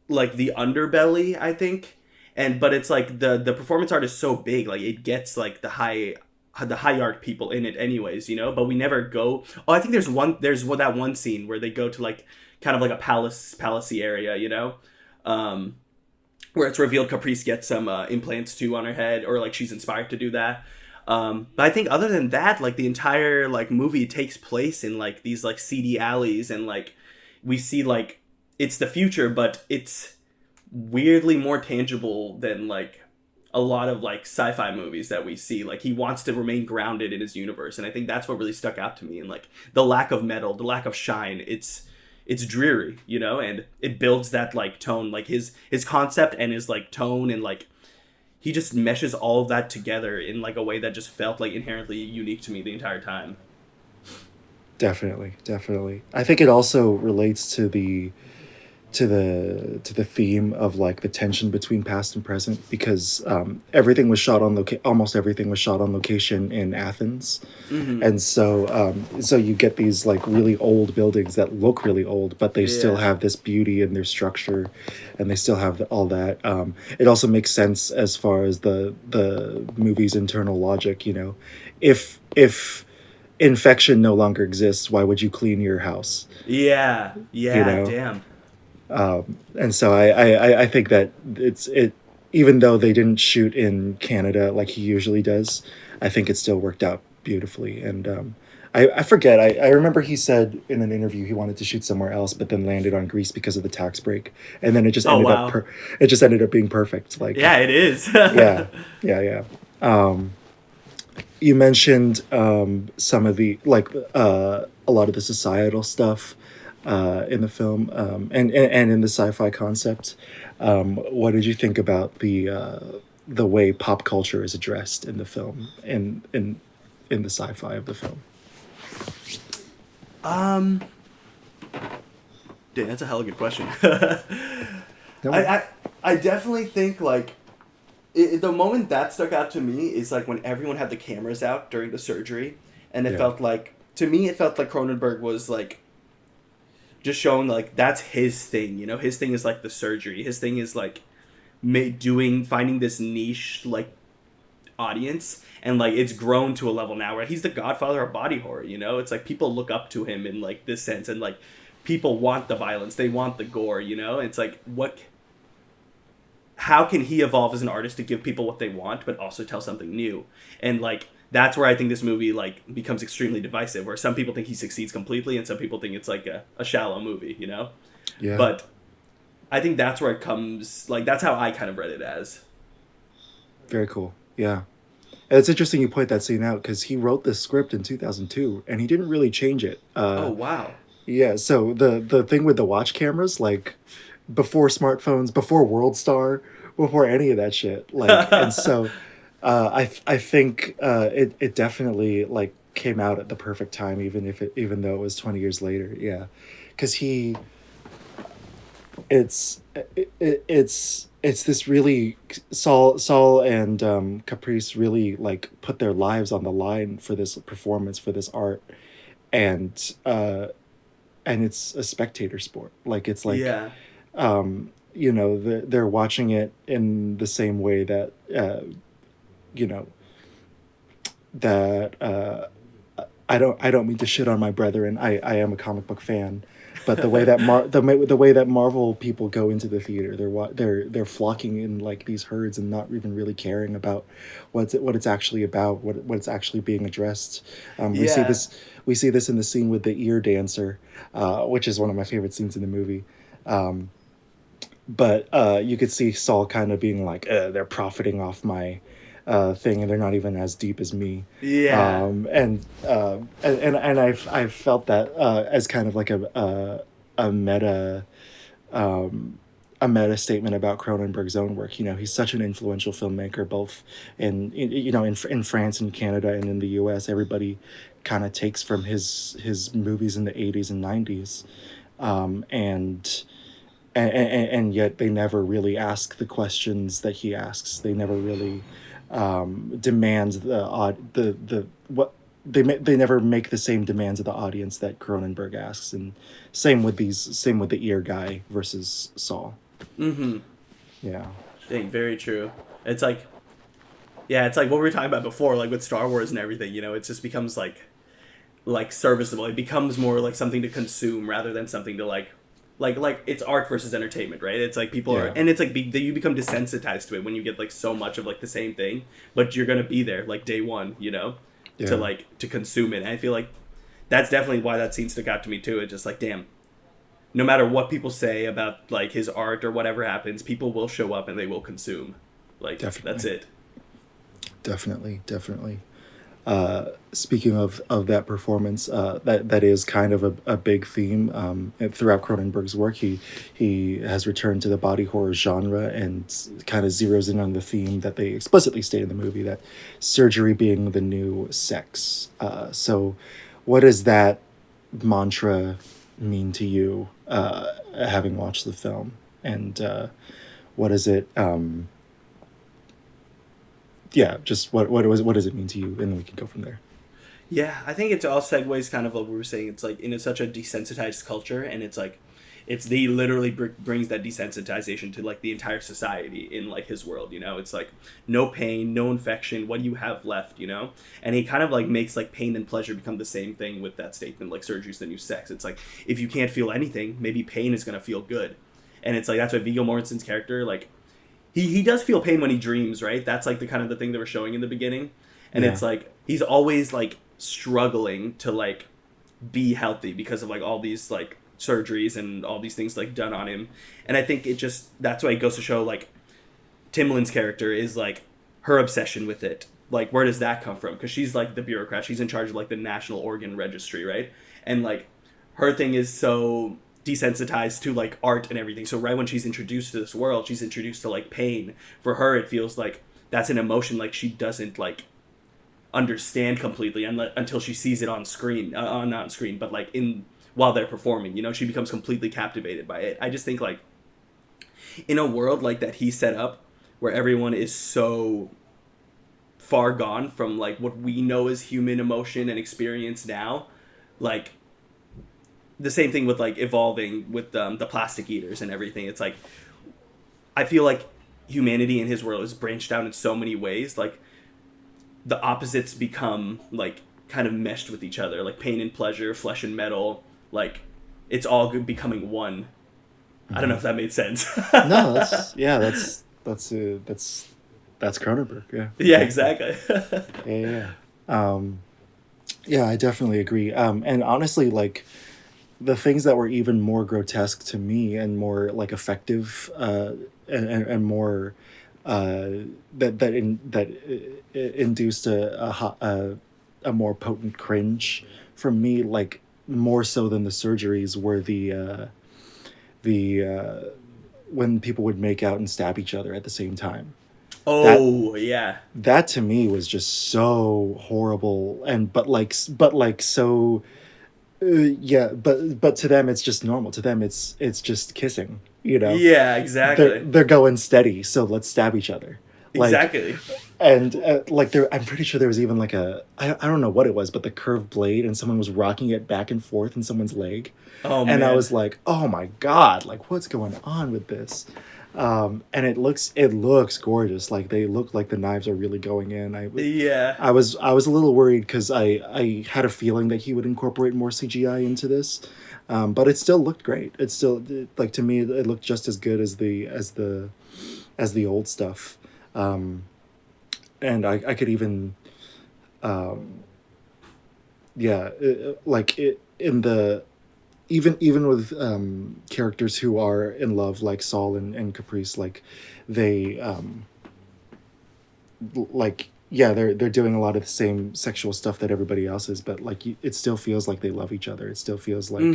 like the underbelly, I think, but it's like the performance art is so big, like it gets like the high art people in it anyways, you know, but we never go. I think there's that one scene where they go to like kind of like a palacey area, you know, where it's revealed Caprice gets some implants too on her head, or like she's inspired to do that. But I think other than that, like the entire like movie takes place in like these like seedy alleys, and like we see like it's the future, but it's weirdly more tangible than like a lot of like sci-fi movies that we see. Like he wants to remain grounded in his universe, and I think that's what really stuck out to me. And like the lack of metal, the lack of shine, it's dreary, you know, and it builds that like tone, like his concept and his like tone, and like he just meshes all of that together in like a way that just felt like inherently unique to me the entire time. Definitely. I think it also relates to the theme of like the tension between past and present, because everything was shot on almost everything was shot on location in Athens. And so you get these like really old buildings that look really old, but they still have this beauty in their structure, and they still have all that. It also makes sense as far as the movie's internal logic, you know. If infection no longer exists, why would you clean your house? Yeah, You know? damn. And so I think that it even though they didn't shoot in Canada like he usually does, I think it still worked out beautifully. And I forget, I remember he said in an interview he wanted to shoot somewhere else, but then landed on Greece because of the tax break, and then it just ended up being perfect. Like it is. yeah. You mentioned some of the like a lot of the societal stuff in the film, and in the sci-fi concept. What did you think about the way pop culture is addressed in the film, in the sci-fi of the film? Damn, that's a hella good question. I definitely think like the moment that stuck out to me is like when everyone had the cameras out during the surgery, and it felt like, to me it felt like Cronenberg was like just showing like that's his thing, you know. His thing is like the surgery. His thing is like finding this niche like audience, and like it's grown to a level now where he's the godfather of body horror, you know. It's like people look up to him in like this sense, and like people want the violence, they want the gore, you know. It's like how can he evolve as an artist to give people what they want but also tell something new? And like that's where I think this movie like becomes extremely divisive, where some people think he succeeds completely and some people think it's like a shallow movie, you know. But I think that's where it comes, like that's how I kind of read it as. Very cool. And it's interesting you point that scene out, because he wrote this script in 2002 and he didn't really change it. Oh wow. Yeah, so the thing with the watch cameras, like before smartphones, before WorldStar, before any of that shit, like, and so I think it definitely like came out at the perfect time, even though it was 20 years later. Yeah, because it's this really Saul and Caprice really like put their lives on the line for this performance, for this art, and it's a spectator sport. Like it's like you know, they're watching it in the same way that you know, that I don't mean to shit on my brethren. I am a comic book fan, but the way that the way that Marvel people go into the theater, they're flocking in like these herds and not even really caring about what it's actually about, what it's actually being addressed. We see this in the scene with the ear dancer, which is one of my favorite scenes in the movie. But you could see Saul kind of being like, they're profiting off my thing, and they're not even as deep as me. And I've felt that as kind of like a meta statement about Cronenberg's own work. You know, he's such an influential filmmaker, both in France and Canada and in the US. Everybody kind of takes from his movies in the 80s and 90s, and yet they never really ask the questions that he asks. They never really demand they never make the same demands of the audience that Cronenberg asks. And same with the ear guy versus Saul. Yeah, dang, very true. It's like it's like what we were talking about before, like with Star Wars and everything, you know. It just becomes like serviceable. It becomes more like something to consume rather than something to like it's art versus entertainment, right? It's like people are, and it's like you become desensitized to it when you get like so much of like the same thing, but you're gonna be there like day one, you know, to consume it. And I feel like that's definitely why that scene stuck out to me too. It's just like, damn, no matter what people say about like his art or whatever happens, people will show up and they will consume. Like, Definitely. that's it. Definitely. Speaking of that performance, that is kind of a big theme throughout Cronenberg's work. He has returned to the body horror genre and kind of zeroes in on the theme that they explicitly state in the movie, that surgery being the new sex. So what does that mantra mean to you, having watched the film? And what is it... just what does it mean to you, and then we can go from there. Yeah, I think it all segues kind of what we were saying. It's like in such a desensitized culture, and it's like they literally brings that desensitization to like the entire society in like his world. You know, it's like no pain, no infection. What do you have left? You know, and he kind of like makes like pain and pleasure become the same thing with that statement, like surgery's the new sex. It's like if you can't feel anything, maybe pain is gonna feel good, and it's like that's why Viggo Mortensen's character like. He does feel pain when he dreams, right? That's like the kind of the thing they were showing in the beginning. And It's like he's always like struggling to like be healthy because of like all these like surgeries and all these things like done on him. And I think that's why it goes to show like Timlin's character is like her obsession with it. Like where does that come from? Because she's like the bureaucrat. She's in charge of like the National Organ Registry, right? And like her thing is so desensitized to like art and everything, so right when she's introduced to this world, she's introduced to like pain. For her it feels like that's an emotion like she doesn't like understand completely until she sees it on screen, not on screen but like in while they're performing, you know. She becomes completely captivated by it. I just think like in a world like that he set up where everyone is so far gone from like what we know as human emotion and experience now, like the same thing with like evolving with the plastic eaters and everything. It's like I feel like humanity in his world is branched out in so many ways. Like the opposites become like kind of meshed with each other, like pain and pleasure, flesh and metal. Like it's all becoming one. I don't know if that made sense. No, that's Cronenberg. Yeah, exactly. Yeah, I definitely agree. And honestly, like the things that were even more grotesque to me and more like effective, and more that induced a more potent cringe from me, like more so than the surgeries, were the when people would make out and stab each other at the same time. That to me was just so horrible, and but so. But to them it's just normal. To them it's just kissing, you know. Yeah, exactly. They're going steady, so let's stab each other. Like, exactly. And I'm pretty sure there was even like I don't know what it was, but the curved blade, and someone was rocking it back and forth in someone's leg. Oh man. And I was like, oh my god, like what's going on with this? And it looks gorgeous. Like they look like the knives are really going in. I was a little worried because I had a feeling that he would incorporate more CGI into this, but it still looked great. It still, like, to me it looked just as good as the old stuff, and I could even like it in the. Even with characters who are in love, like Saul and Caprice, like they they're doing a lot of the same sexual stuff that everybody else is, but like it still feels like they love each other. It still feels like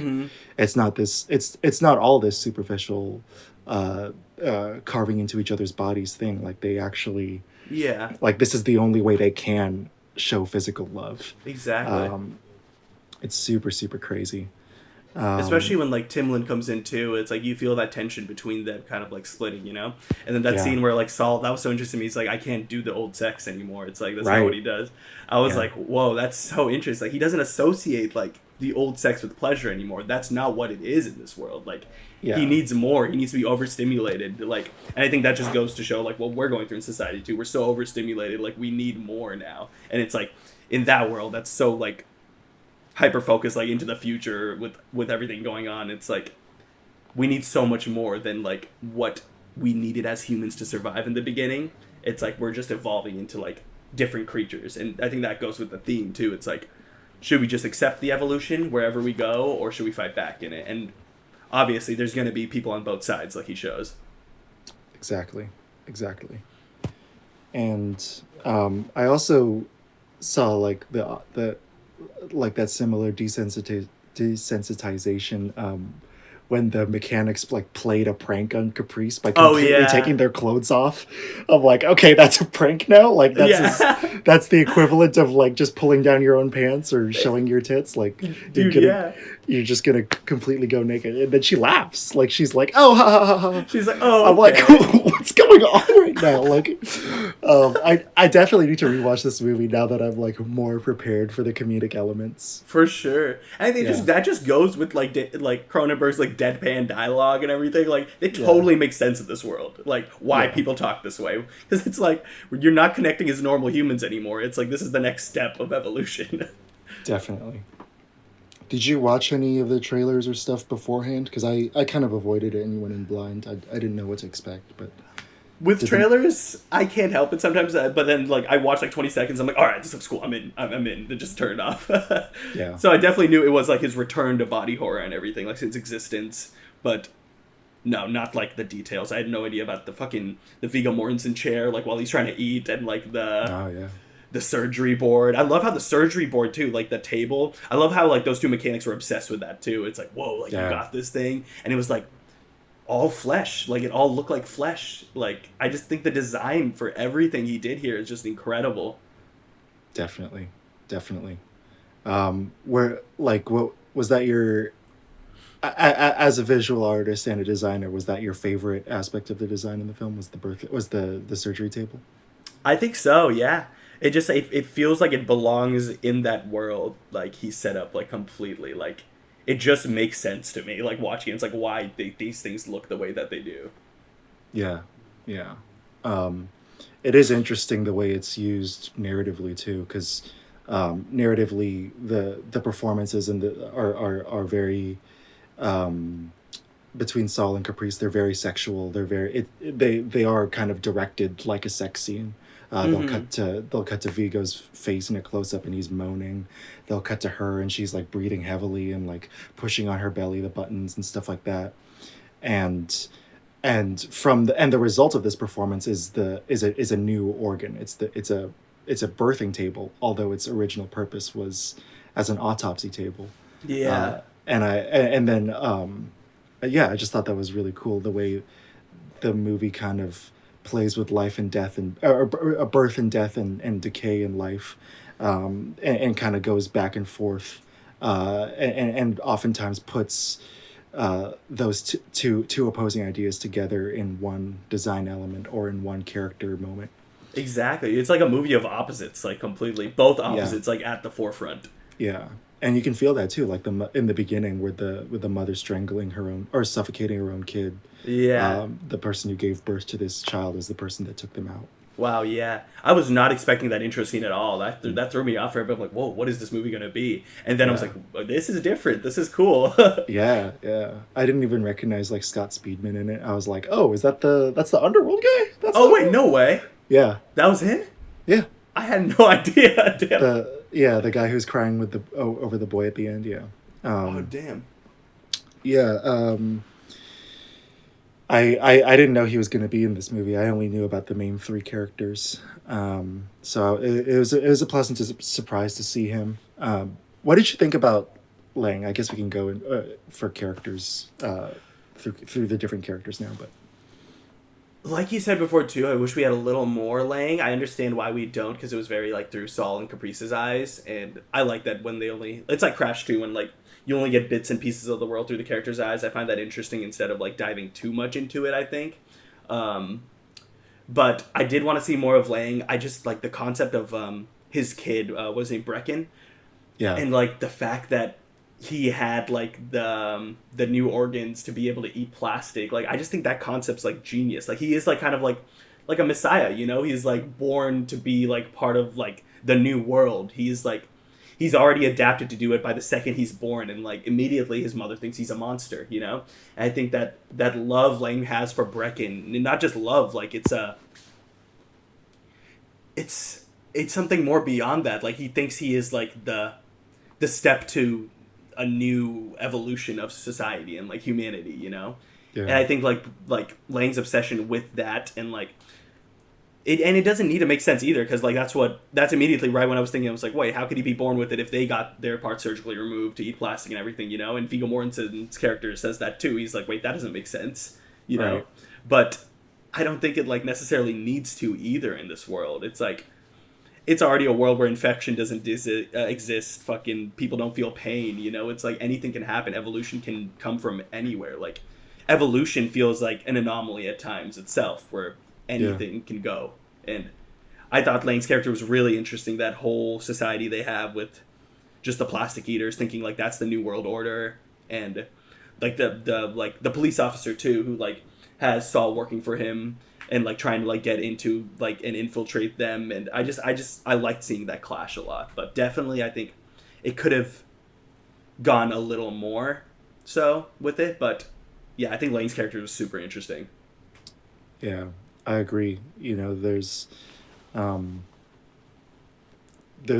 it's not all this superficial carving into each other's bodies thing. Like they actually like this is the only way they can show physical love. Exactly. It's super, super crazy. Especially when like Timlin comes in too, it's like you feel that tension between them kind of like splitting, you know. And then that scene where like Saul, that was so interesting to me. He's like, I can't do the old sex anymore. It's like that's not what he does. I was like, whoa, that's so interesting. Like he doesn't associate like the old sex with pleasure anymore. That's not what it is in this world. Like he needs more. He needs to be overstimulated. Like, and I think that just goes to show like what we're going through in society too. We're so overstimulated. Like we need more now. And it's like in that world, that's so like hyper focused like into the future with everything going on. It's like we need so much more than like what we needed as humans to survive in the beginning. It's like we're just evolving into like different creatures, and I think that goes with the theme too. It's like, should we just accept the evolution wherever we go, or should we fight back in it? And obviously there's going to be people on both sides, like he shows. Exactly. And I also saw like the like that similar desensitization when the mechanics like played a prank on Caprice by Oh completely yeah. taking their clothes off. I'm like, okay, that's a prank now. Like Yeah. that's the equivalent of like just pulling down your own pants or showing your tits. Like Dude, gonna, yeah. you're just gonna completely go naked. And then she laughs. Like she's like, oh, ha, ha, ha, ha. She's like, oh, I'm like, okay. what's going on right now? Like, I definitely need to rewatch this movie now that I'm like more prepared for the comedic elements. For sure. I think Yeah. that just goes with like Cronenberg's like deadpan dialogue and everything. Like it totally makes sense in this world. Like why people talk this way, because it's like you're not connecting as normal humans anymore. It's like this is the next step of evolution. Definitely. Did you watch any of the trailers or stuff beforehand? Because I kind of avoided it and went in blind. I didn't know what to expect, but With trailers, I can't help it sometimes. But then, like, I watch like 20 seconds. I'm like, all right, this looks cool. I'm in. I'm in. It just turned off. Yeah. So I definitely knew it was like his return to body horror and everything, like since existence. But no, not like the details. I had no idea about the Viggo Mortensen chair, like while he's trying to eat, and like the surgery board. I love how the surgery board too, like the table. I love how like those two mechanics were obsessed with that too. It's like, whoa, like you got this thing, and it was like all flesh, like it all looked like flesh. Like I just think the design for everything he did here is just incredible. Definitely. Where like what was that your as a visual artist and a designer, was that your favorite aspect of the design in the film? Was the surgery table? I think so, yeah. It feels like it belongs in that world, like he's set up like completely. Like it just makes sense to me, like watching it. It's like why these things look the way that they do. Yeah. It is interesting the way it's used narratively too, because narratively the performances and are very between Saul and Caprice. They're very sexual. They are kind of directed like a sex scene. They'll cut to Vigo's face in a close up and he's moaning. They'll cut to her and she's like breathing heavily and like pushing on her belly the buttons and stuff like that. And the result of this performance is a new organ. It's a birthing table, although its original purpose was as an autopsy table. Yeah. I just thought that was really cool, the way the movie kind of plays with life and death and birth and death and decay and life, and kind of goes back and forth, and oftentimes puts those two opposing ideas together in one design element or in one character moment. Exactly. It's like a movie of opposites, like completely both opposites, like at the forefront. Yeah. And you can feel that too, like in the beginning, with the mother strangling her own or suffocating her own kid. Yeah. The person who gave birth to this child is the person that took them out. Wow. Yeah. I was not expecting that intro scene at all. That threw me off. I'm like, whoa, what is this movie gonna be? And then I was like, this is different. This is cool. Yeah. I didn't even recognize like Scott Speedman in it. I was like, oh, that's the Underworld guy? Wait, no way. Yeah. That was him? Yeah. I had no idea. Damn. The guy who's crying with over the boy at the end. Yeah. Oh damn. Yeah. I didn't know he was going to be in this movie. I only knew about the main three characters. So it was a pleasant surprise to see him. What did you think about Lang? I guess we can go in for characters through the different characters now, but. Like you said before too, I wish we had a little more Lang. I understand why we don't, because it was very like through Saul and Caprice's eyes, and I like that when it's like Crash 2 when like you only get bits and pieces of the world through the character's eyes. I find that interesting instead of like diving too much into it, I think. But I did want to see more of Lang. I just like the concept of his kid was named Brecken. Yeah. And like the fact that he had like the new organs to be able to eat plastic. Like I just think that concept's like genius. Like he is like kind of like a messiah, you know? He's like born to be like part of like the new world. He's already adapted to do it by the second he's born, and like immediately his mother thinks he's a monster, you know? And I think that love Lang has for Brecken, and not just love, like it's something more beyond that. Like he thinks he is like the step to a new evolution of society and like humanity, you know? Yeah. And I think like Lang's obsession with that, and like it doesn't need to make sense either, because like that's immediately right when I was thinking. I was like, wait, how could he be born with it if they got their part surgically removed to eat plastic and everything, you know? And Viggo Mortensen's character says that too. He's like, wait, that doesn't make sense, you know? Right. But I don't think it like necessarily needs to either in this world. It's like, it's already a world where infection doesn't exist. Fucking people don't feel pain, you know? It's like anything can happen. Evolution can come from anywhere. Like, evolution feels like an anomaly at times itself, where anything can go. And I thought Lane's character was really interesting. That whole society they have with just the plastic eaters, thinking like that's the new world order, and like the police officer too, who like has Saul working for him and like trying to like get into like and infiltrate them. And I liked seeing that clash a lot. But definitely I think it could have gone a little more so with it. But yeah, I think Lane's character was super interesting. Yeah, I agree. You know, there's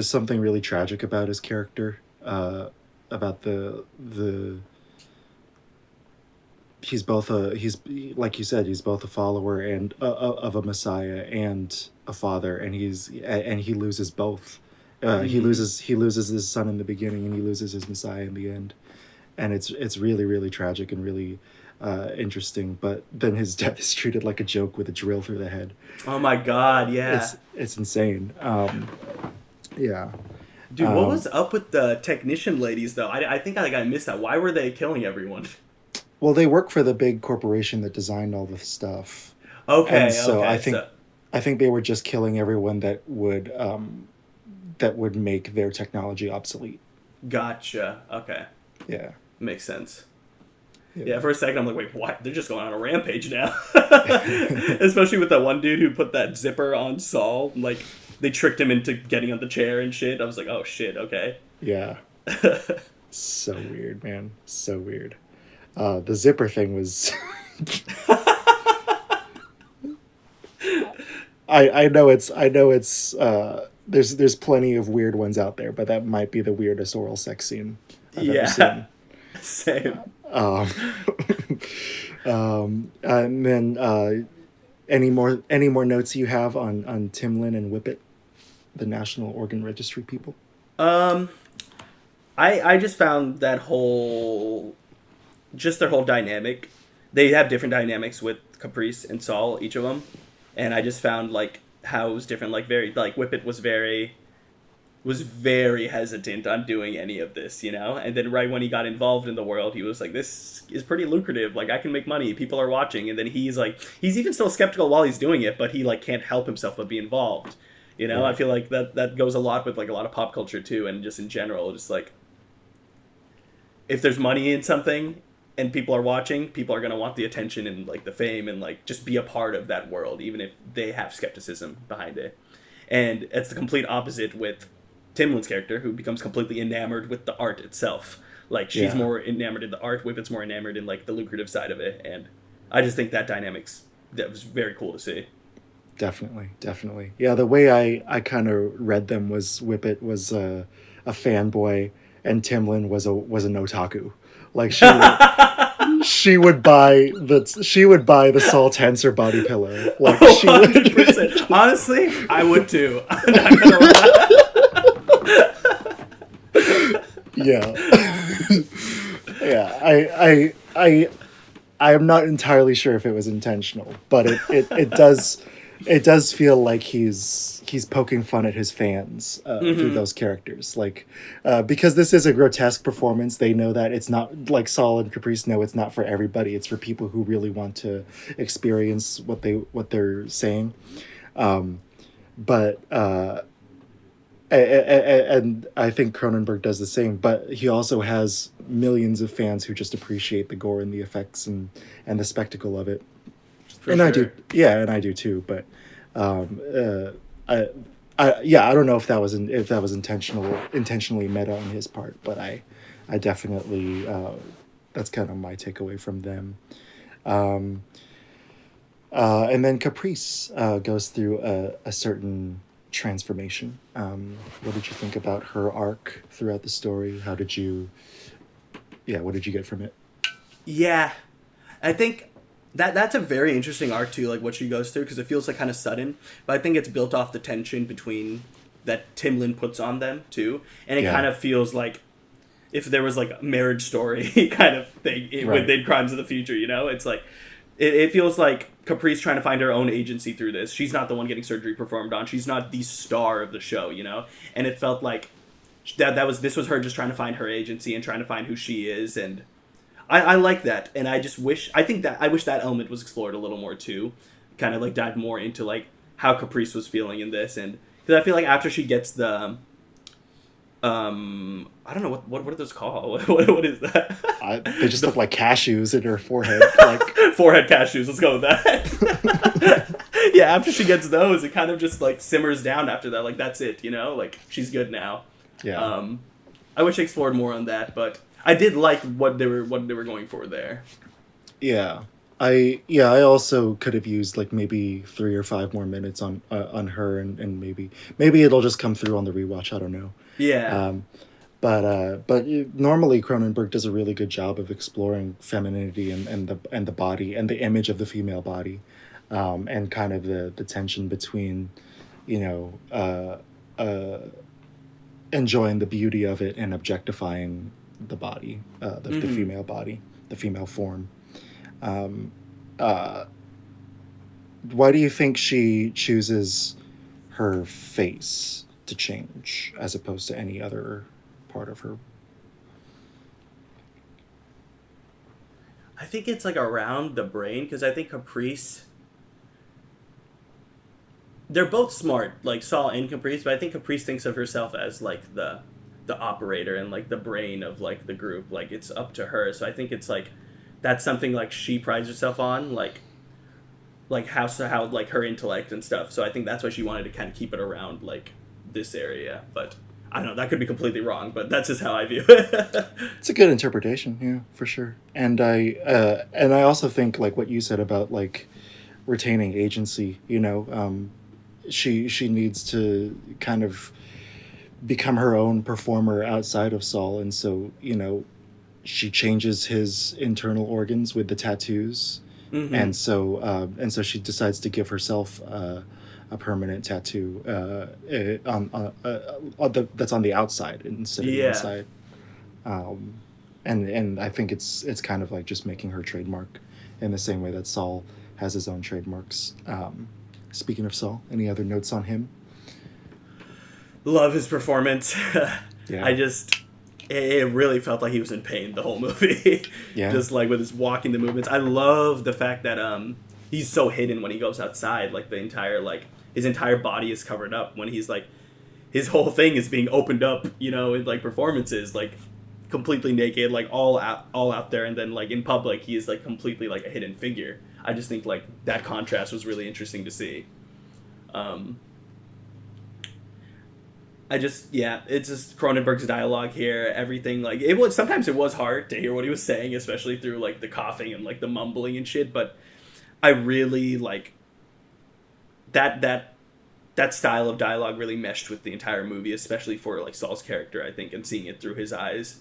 something really tragic about his character, about the he's like you said, he's both a follower and of a messiah and a father, and he loses both. He loses his son in the beginning, and he loses his messiah in the end, and it's really, really tragic and really interesting. But then his death is treated like a joke with a drill through the head. Oh my god, yeah. It's insane. Yeah. Dude, what was up with the technician ladies though? I think I missed that. Why were they killing everyone? Well, they work for the big corporation that designed all the stuff. Okay, and so okay. I think they were just killing everyone that would make their technology obsolete. Gotcha. Okay. Yeah. Makes sense. Yeah, for a second I'm like, wait, what? They're just going on a rampage now. Especially with that one dude who put that zipper on Saul. Like, they tricked him into getting on the chair and shit. I was like, oh shit, okay. Yeah. So weird, man. So weird. The zipper thing was... I know it's there's plenty of weird ones out there, but that might be the weirdest oral sex scene I've ever seen. Same. And then any more notes you have on Timlin and Whippet, the National Organ Registry people? I just found that their whole dynamic. They have different dynamics with Caprice and Saul, each of them, and I just found like how it was different. Like Whippet was very hesitant on doing any of this, you know? And then right when he got involved in the world, he was like, this is pretty lucrative. Like, I can make money. People are watching. And then he's even still skeptical while he's doing it, but he like can't help himself but be involved. You know, I feel like that goes a lot with like a lot of pop culture too. And just in general, just like, if there's money in something and people are watching, people are going to want the attention and like the fame and like just be a part of that world, even if they have skepticism behind it. And it's the complete opposite with Timlin's character, who becomes completely enamored with the art itself. Like, she's more enamored in the art, Whippet's more enamored in like the lucrative side of it. And I just think that that was very cool to see. Definitely. Yeah, the way I kind of read them was Whippet was a fanboy and Timlin was an otaku. Like, she would buy the Saul Tensor body pillow. Like, she 100%. Honestly, I would too. I'm not gonna lie. Yeah. I am not entirely sure if it was intentional, but it does feel like he's poking fun at his fans through those characters, like because this is a grotesque performance. They know that it's not, like Saul and Caprice know, it's not for everybody. It's for people who really want to experience what they're saying, but and I think Cronenberg does the same, but he also has millions of fans who just appreciate the gore and the effects and the spectacle of it. And sure. I do too. But I don't know if that was intentionally meta on his part, but I definitely that's kind of my takeaway from them. And then Caprice goes through a certain transformation. What did you think about her arc throughout the story? What did you get from it? Yeah, I think That's a very interesting arc too, like what she goes through, because it feels like kind of sudden, but I think it's built off the tension between that Timlin puts on them too, and it kind of feels like if there was like a marriage story kind of thing within Crimes of the Future, you know, it's like it feels like Caprice trying to find her own agency through this. She's not the one getting surgery performed on. She's not the star of the show, you know, and it felt like this was her just trying to find her agency and trying to find who she is, and I like that, and I wish that element was explored a little more too, kind of like dive more into like how Caprice was feeling in this, and because I feel like after she gets the I don't know what are those called? What is that? They just look like cashews in her forehead, like forehead cashews. Let's go with that. Yeah, after she gets those, it kind of just like simmers down after that. Like that's it, you know. Like she's good now. Yeah. I wish I explored more on that, but I did like what they were going for there. Yeah. I also could have used like maybe 3 or 5 more minutes on her, and maybe it'll just come through on the rewatch. I don't know. Yeah. But normally Cronenberg does a really good job of exploring femininity and the body and the image of the female body, and kind of the tension between, you know, enjoying the beauty of it and objectifying the body, the female body, the female form. Why do you think she chooses her face to change as opposed to any other part of her? I think it's like around the brain, because I think Caprice, they're both smart, like Saul and Caprice, but I think Caprice thinks of herself as like the operator and like the brain of like the group, like it's up to her. So I think it's like that's something like she prides herself on, like how like her intellect and stuff. So I think that's why she wanted to kind of keep it around like this area, but I don't know, that could be completely wrong, but that's just how I view it. It's a good interpretation, yeah, for sure. And I also think like what you said about like retaining agency, you know, she needs to kind of become her own performer outside of Saul, and so, you know, she changes his internal organs with the tattoos, and so she decides to give herself a permanent tattoo that's on the outside instead of the inside. And I think it's kind of like just making her trademark in the same way that Saul has his own trademarks. Speaking of Saul, any other notes on him? Love his performance. Yeah. It really felt like he was in pain the whole movie. Yeah. Just like with his walking, the movements. I love the fact that he's so hidden when he goes outside. Like his entire body is covered up when he's like, his whole thing is being opened up, you know, in like performances, like completely naked, like all out there, and then like in public he is like completely like a hidden figure. I just think like that contrast was really interesting to see. It's just Cronenberg's dialogue here, everything, like sometimes it was hard to hear what he was saying, especially through like the coughing and like the mumbling and shit, but I really like that style of dialogue really meshed with the entire movie, especially for like Saul's character, I think, and seeing it through his eyes.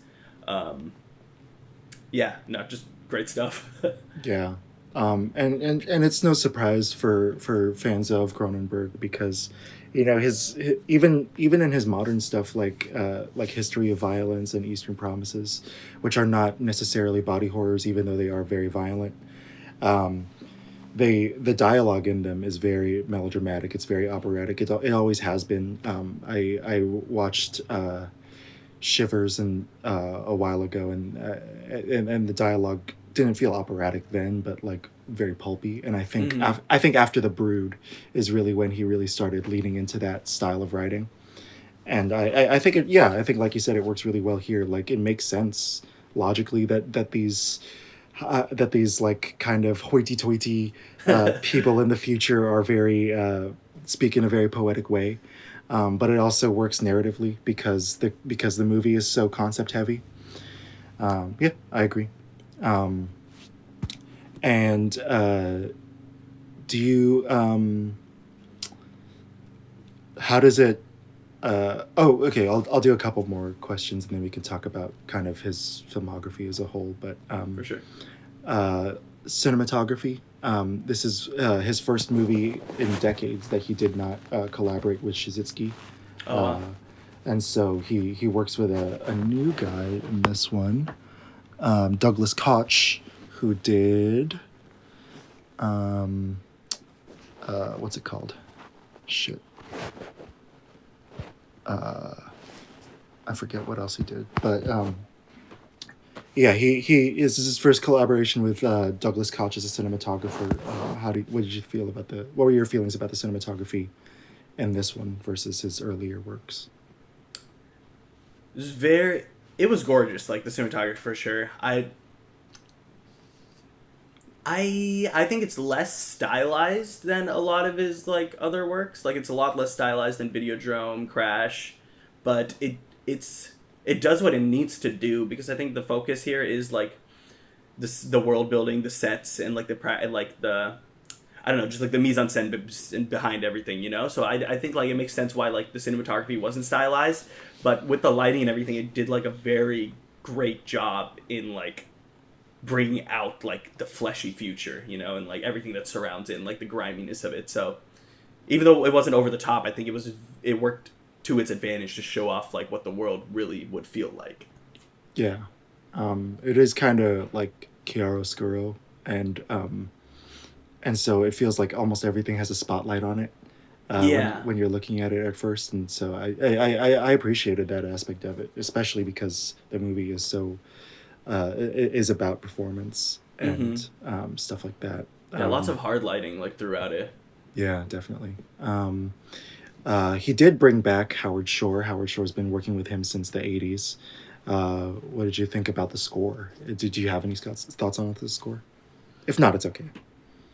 Just great stuff. Yeah. And it's no surprise for fans of Cronenberg, because, you know, his even in his modern stuff like History of Violence and Eastern Promises, which are not necessarily body horrors, even though they are very violent, the dialogue in them is very melodramatic. It's very operatic. It always has been. I watched Shivers a while ago, and the dialogue didn't feel operatic then, but like very pulpy. And I think I think after The Brood is really when he really started leaning into that style of writing. And I think I think like you said, it works really well here. Like it makes sense logically that these like kind of hoity-toity people in the future are very speak in a very poetic way. But it also works narratively because the movie is so concept heavy. I agree. Do you how does it okay, I'll do a couple more questions and then we can talk about kind of his filmography as a whole, but for sure. cinematography. This is his first movie in decades that he did not collaborate with Shizitsky. And so he works with a new guy in this one, Douglas Koch, who did what's it called? Shit. I forget what else he did, but yeah, this is his first collaboration with Douglas Koch as a cinematographer. What did you feel about what were your feelings about the cinematography in this one versus his earlier works? It was gorgeous, like the cinematography for sure. I think it's less stylized than a lot of his like other works. Like it's a lot less stylized than Videodrome, Crash, but it does what it needs to do, because I think the focus here is like the world building, the sets, and like the I don't know, just like the mise en scène behind everything, you know? So I think like it makes sense why like the cinematography wasn't stylized, but with the lighting and everything, it did like a very great job in like bringing out like the fleshy future, you know, and like everything that surrounds it and like the griminess of it. So even though it wasn't over the top, I think it worked to its advantage to show off like what the world really would feel like. Yeah. It is kind of like chiaroscuro, and so it feels like almost everything has a spotlight on it. When you're looking at it at first, and so I appreciated that aspect of it, especially because the movie is so is about performance and stuff like that. Yeah, lots of hard lighting like throughout it. Yeah, definitely. He did bring back Howard Shore. Howard Shore's been working with him since the 80s. What did you think about the score? Did you have any thoughts on the score? If not, it's okay.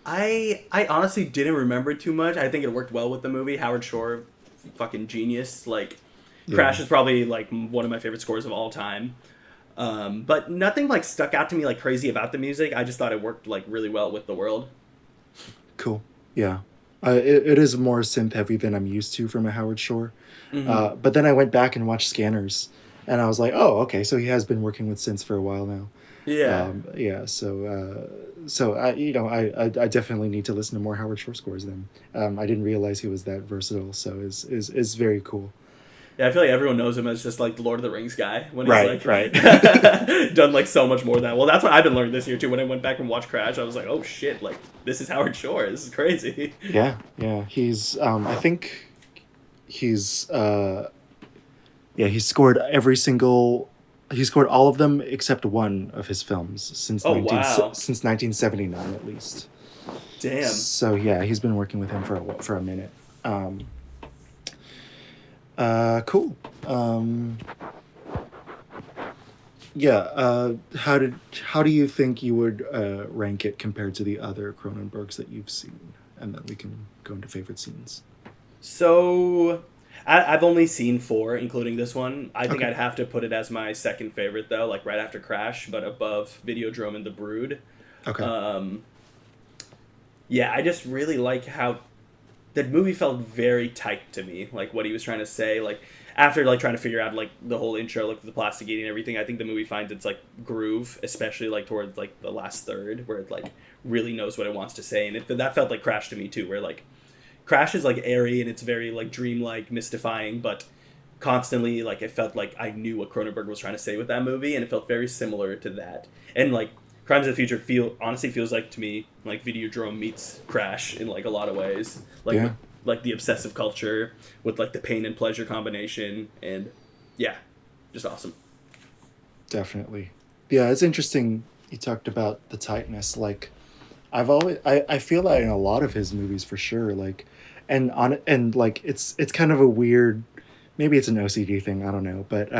I honestly didn't remember too much. I think it worked well with the movie. Howard Shore, fucking genius. Like, Crash is probably like one of my favorite scores of all time. But nothing like stuck out to me like crazy about the music. I just thought it worked like really well with the world. Cool. Yeah. It is more synth heavy than I'm used to from a Howard Shore. But then I went back and watched Scanners, and I was like, oh, okay, so he has been working with synths for a while now. Yeah. So I definitely need to listen to more Howard Shore scores then. I didn't realize he was that versatile, so is very cool. Yeah, I feel like everyone knows him as just like the Lord of the Rings guy when he's right. done like so much more than that. Well, that's what I've been learning this year too. When I went back and watched Crash, I was like, oh shit, like this is Howard Shore. This is crazy. Yeah. He's I think he's he scored he scored all of them except one of his films since 1979 at least. Damn. So yeah, he's been working with him for a minute. Cool. How do you think you would rank it compared to the other Cronenbergs that you've seen? And then we can go into favorite scenes. So I've only seen 4, including this one. I think I'd have to put it as my second favorite though, like right after Crash, but above Videodrome and The Brood. Okay. Yeah, I just really like how the movie felt very tight to me, like what he was trying to say. Like after like trying to figure out like the whole intro, like the plastic eating and everything, I think the movie finds its like groove, especially like towards like the last third, where it like really knows what it wants to say. And that felt like Crash to me too, where like Crash is like airy and it's very like dreamlike, mystifying, but constantly like it felt like I knew what Cronenberg was trying to say with that movie, and it felt very similar to that. And like Crimes of the Future honestly feels like to me like Videodrome meets Crash in like a lot of ways, like with, like the obsessive culture with like the pain and pleasure combination, and yeah, just awesome. Definitely. Yeah, it's interesting you talked about the tightness. Like I feel that in a lot of his movies for sure, like and like it's kind of a weird, maybe it's an OCD thing, I don't know, but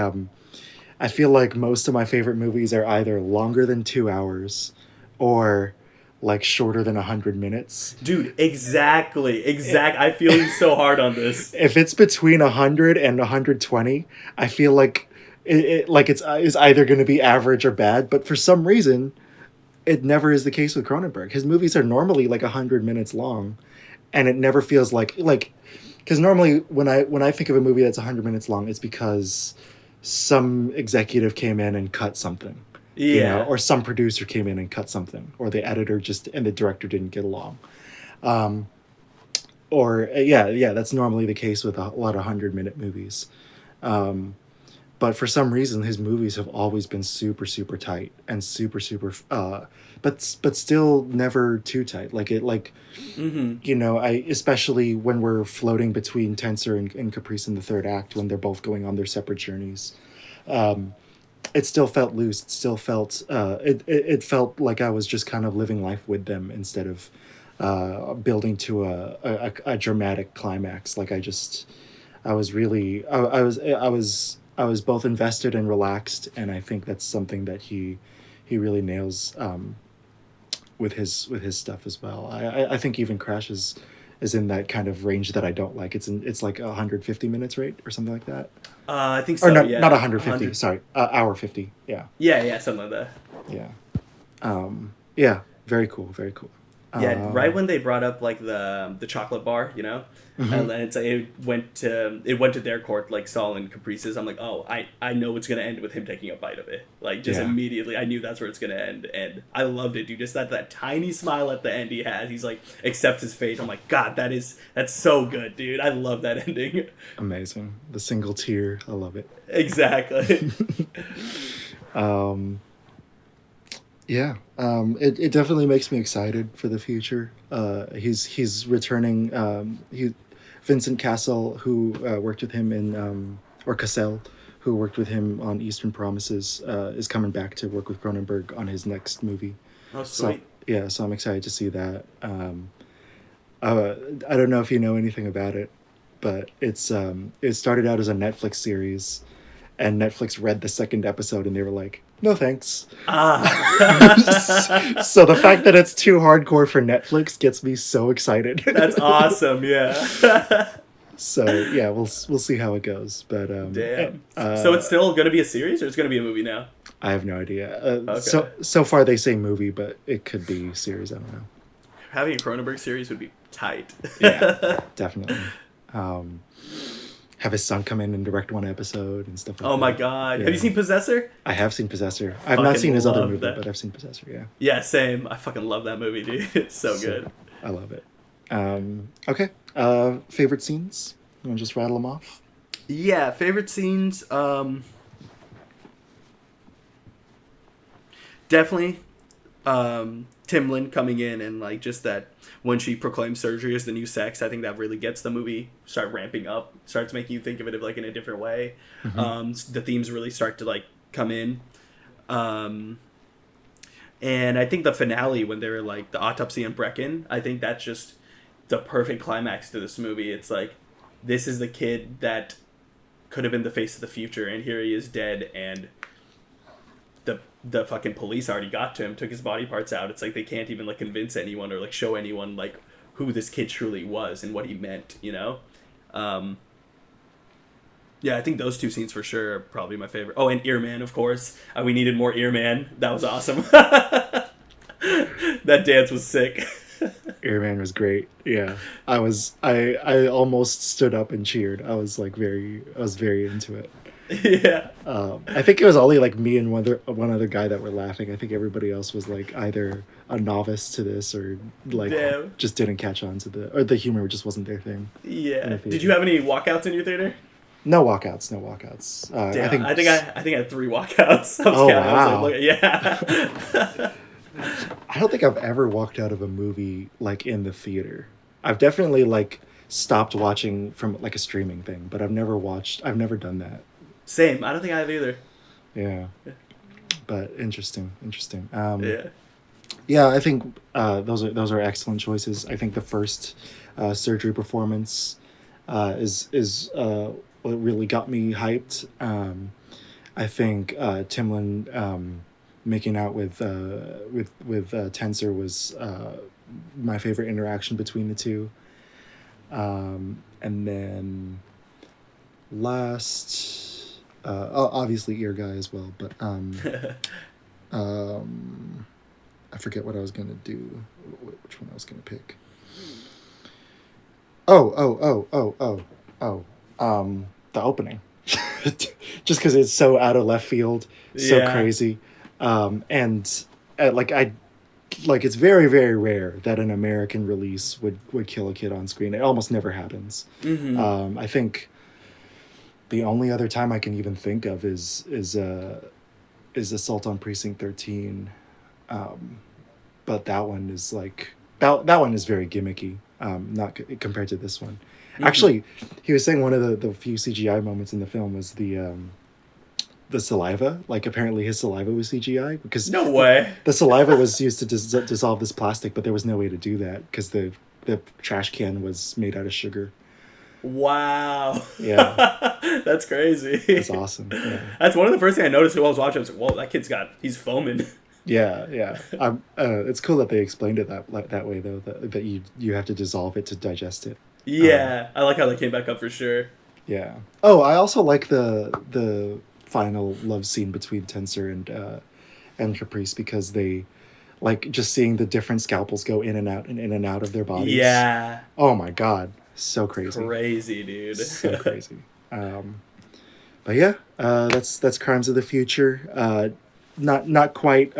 I feel like most of my favorite movies are either longer than 2 hours or like shorter than 100 minutes. Dude, exactly. I feel you so hard on this. If it's between 100 and 120, I feel like it's either going to be average or bad, but for some reason it never is the case with Cronenberg. His movies are normally like 100 minutes long, and it never feels like because normally when I think of a movie that's 100 minutes long, it's because some executive came in and cut something. You know, Yeah. or some producer came in and cut something, or the editor just and the director didn't get along. Or yeah, that's normally the case with a lot of 100-minute movies. But for some reason, his movies have always been super, super tight and super, super, but still never too tight. Like you know, especially when we're floating between Tensor and Caprice in the third act, when they're both going on their separate journeys, it still felt loose. It still felt, it felt like I was just kind of living life with them instead of building to a dramatic climax. Like I was really, I was both invested and relaxed, and I think that's something that he really nails with his stuff as well. I think even Crash is in that kind of range that I don't like. It's like 150 minutes, right, or something like that. I think so. Or not, yeah. not 150. 100. Sorry, hour 50. Yeah. Yeah, something like that. Yeah. Yeah. Very cool. Very cool. Yeah, right when they brought up like the chocolate bar, you know, and then it went to their court, like Saul and Caprice's. I'm like, oh, I know it's gonna end with him taking a bite of it. Like just immediately, I knew that's where it's gonna end, and I loved it, dude. Just that tiny smile at the end he has. He's like accepts his fate. I'm like, God, that's so good, dude. I love that ending. Amazing. The single tear. I love it. Exactly. Yeah, it definitely makes me excited for the future. He's returning. Vincent Cassel, who worked with him in, or Cassell, who worked with him on Eastern Promises, is coming back to work with Cronenberg on his next movie. Oh, sweet. So I'm excited to see that. I don't know if you know anything about it, but it started out as a Netflix series, and Netflix read the second episode and they were like, no thanks. So the fact that it's too hardcore for Netflix gets me so excited. That's awesome. Yeah. So yeah, we'll see how it goes. But damn. So it's still going to be a series, or it's going to be a movie now? I have no idea. Okay. So far they say movie, but it could be series. I don't know. Having a Cronenberg series would be tight. Yeah, definitely. Have his son come in and direct one episode and stuff like that. Oh my God. Yeah. Have you seen Possessor? I have seen Possessor. I've not seen his other movie, but I've seen Possessor, yeah. Yeah, same. I fucking love that movie, dude. It's so good. I love it. Okay. Favorite scenes? You want to just rattle them off? Yeah, favorite scenes. Definitely Timlin coming in and like just that when she proclaims surgery as the new sex, I think that really gets the movie start ramping up, starts making you think of it like in a different way. The themes really start to like come in. And I think the finale when they were like the autopsy on Brecken, I think that's just the perfect climax to this movie. It's like, this is the kid that could have been the face of the future, and here he is dead, and the fucking police already got to him, took his body parts out. It's like they can't even like convince anyone or like show anyone like who this kid truly was and what he meant, you know? Yeah, I think those two scenes for sure are probably my favorite. Oh, and Earman, of course. We needed more Earman. That was awesome. That dance was sick. Earman was great. Yeah. I almost stood up and cheered. I was very into it. Yeah. I think it was only like me and one other guy that were laughing. I think everybody else was like either a novice to this or like just didn't catch on to the humor just wasn't their thing. Yeah. Did you have any walkouts in your theater? No walkouts. Damn, I think I had 3 walkouts. Wow. Yeah. I don't think I've ever walked out of a movie like in the theater. I've definitely like stopped watching from like a streaming thing, but I've never done that. Same. I don't think I have either. Yeah. But interesting. Yeah. Yeah, I think those are excellent choices. I think the first surgery performance is what really got me hyped. I think Timlin making out with Tensor was my favorite interaction between the two. And then last, obviously Ear Guy as well, but I forget what I was gonna do. Which one I was gonna pick? The opening. Just because it's so out of left field, so crazy. And it's very, very rare that an American release would kill a kid on screen. It almost never happens. I think the only other time I can even think of is Assault on Precinct 13. But that one is like that one is very gimmicky, not compared to this one. Actually, he was saying one of the few CGI moments in the film was the saliva. Like, apparently his saliva was CGI because No way. the saliva was used to dissolve this plastic, but there was no way to do that because the trash can was made out of sugar. Wow. Yeah. That's crazy. It's awesome. Yeah. That's one of the first things I noticed while I was watching. I was like, whoa, that kid's he's foaming. Yeah. It's cool that they explained it that way, though, that you have to dissolve it to digest it. Yeah. I like how they came back up for sure. Yeah. Oh, I also like the final love scene between Tensor and Caprice, because they like just seeing the different scalpels go in and out of their bodies. Yeah. Oh my god. So crazy. Crazy, dude. So crazy. But yeah, that's Crimes of the Future. Not quite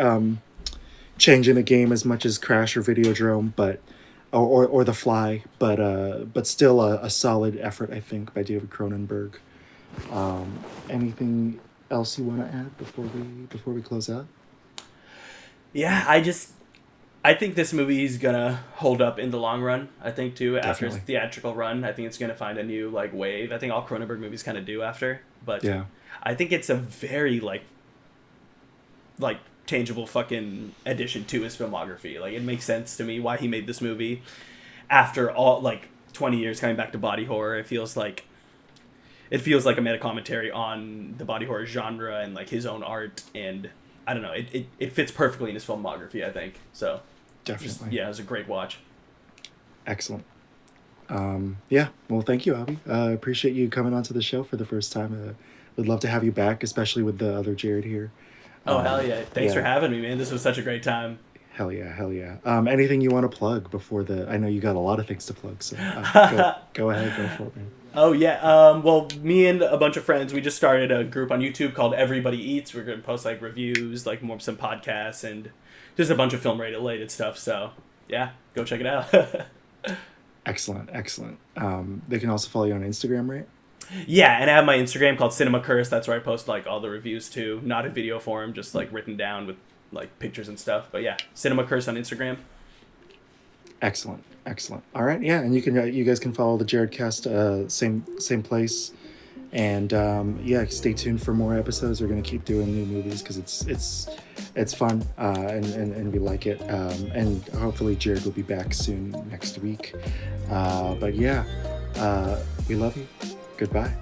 changing the game as much as Crash or Videodrome, but or The Fly, but still a solid effort, I think, by David Cronenberg. Anything else you want to add before we close out? Yeah, I think this movie is gonna hold up in the long run. I think too, after its theatrical run, I think it's gonna find a new like wave. I think all Cronenberg movies kind of do after, but yeah, I think it's a very like tangible fucking addition to his filmography. Like, it makes sense to me why he made this movie after all 20 years coming back to body horror. It feels like a meta commentary on the body horror genre and like his own art, and I don't know, it fits perfectly in his filmography, I think. So definitely, it was a great watch. Excellent. Yeah, well, thank you, Abhi. I appreciate you coming onto the show for the first time. Would love to have you back, especially with the other Jared here. Oh, hell yeah. Thanks for having me, man. This was such a great time. Hell yeah. Anything you want to plug before I know you got a lot of things to plug, so go ahead, go for it, man. Oh, yeah. Well, me and a bunch of friends, we just started a group on YouTube called Everybody Eats. We're going to post reviews, some podcasts, and just a bunch of film-related stuff. So, yeah, go check it out. Excellent. They can also follow you on Instagram, right? Yeah, and I have my Instagram called Cinema Curse. That's where I post all the reviews too, not in video form, just written down with pictures and stuff. But yeah, Cinema Curse on Instagram. Excellent. All right, yeah, and you guys can follow the Jared Cast, same place, and stay tuned for more episodes. We're gonna keep doing new movies because it's fun, and we like it, and hopefully Jared will be back soon next week. But yeah, we love you. Goodbye.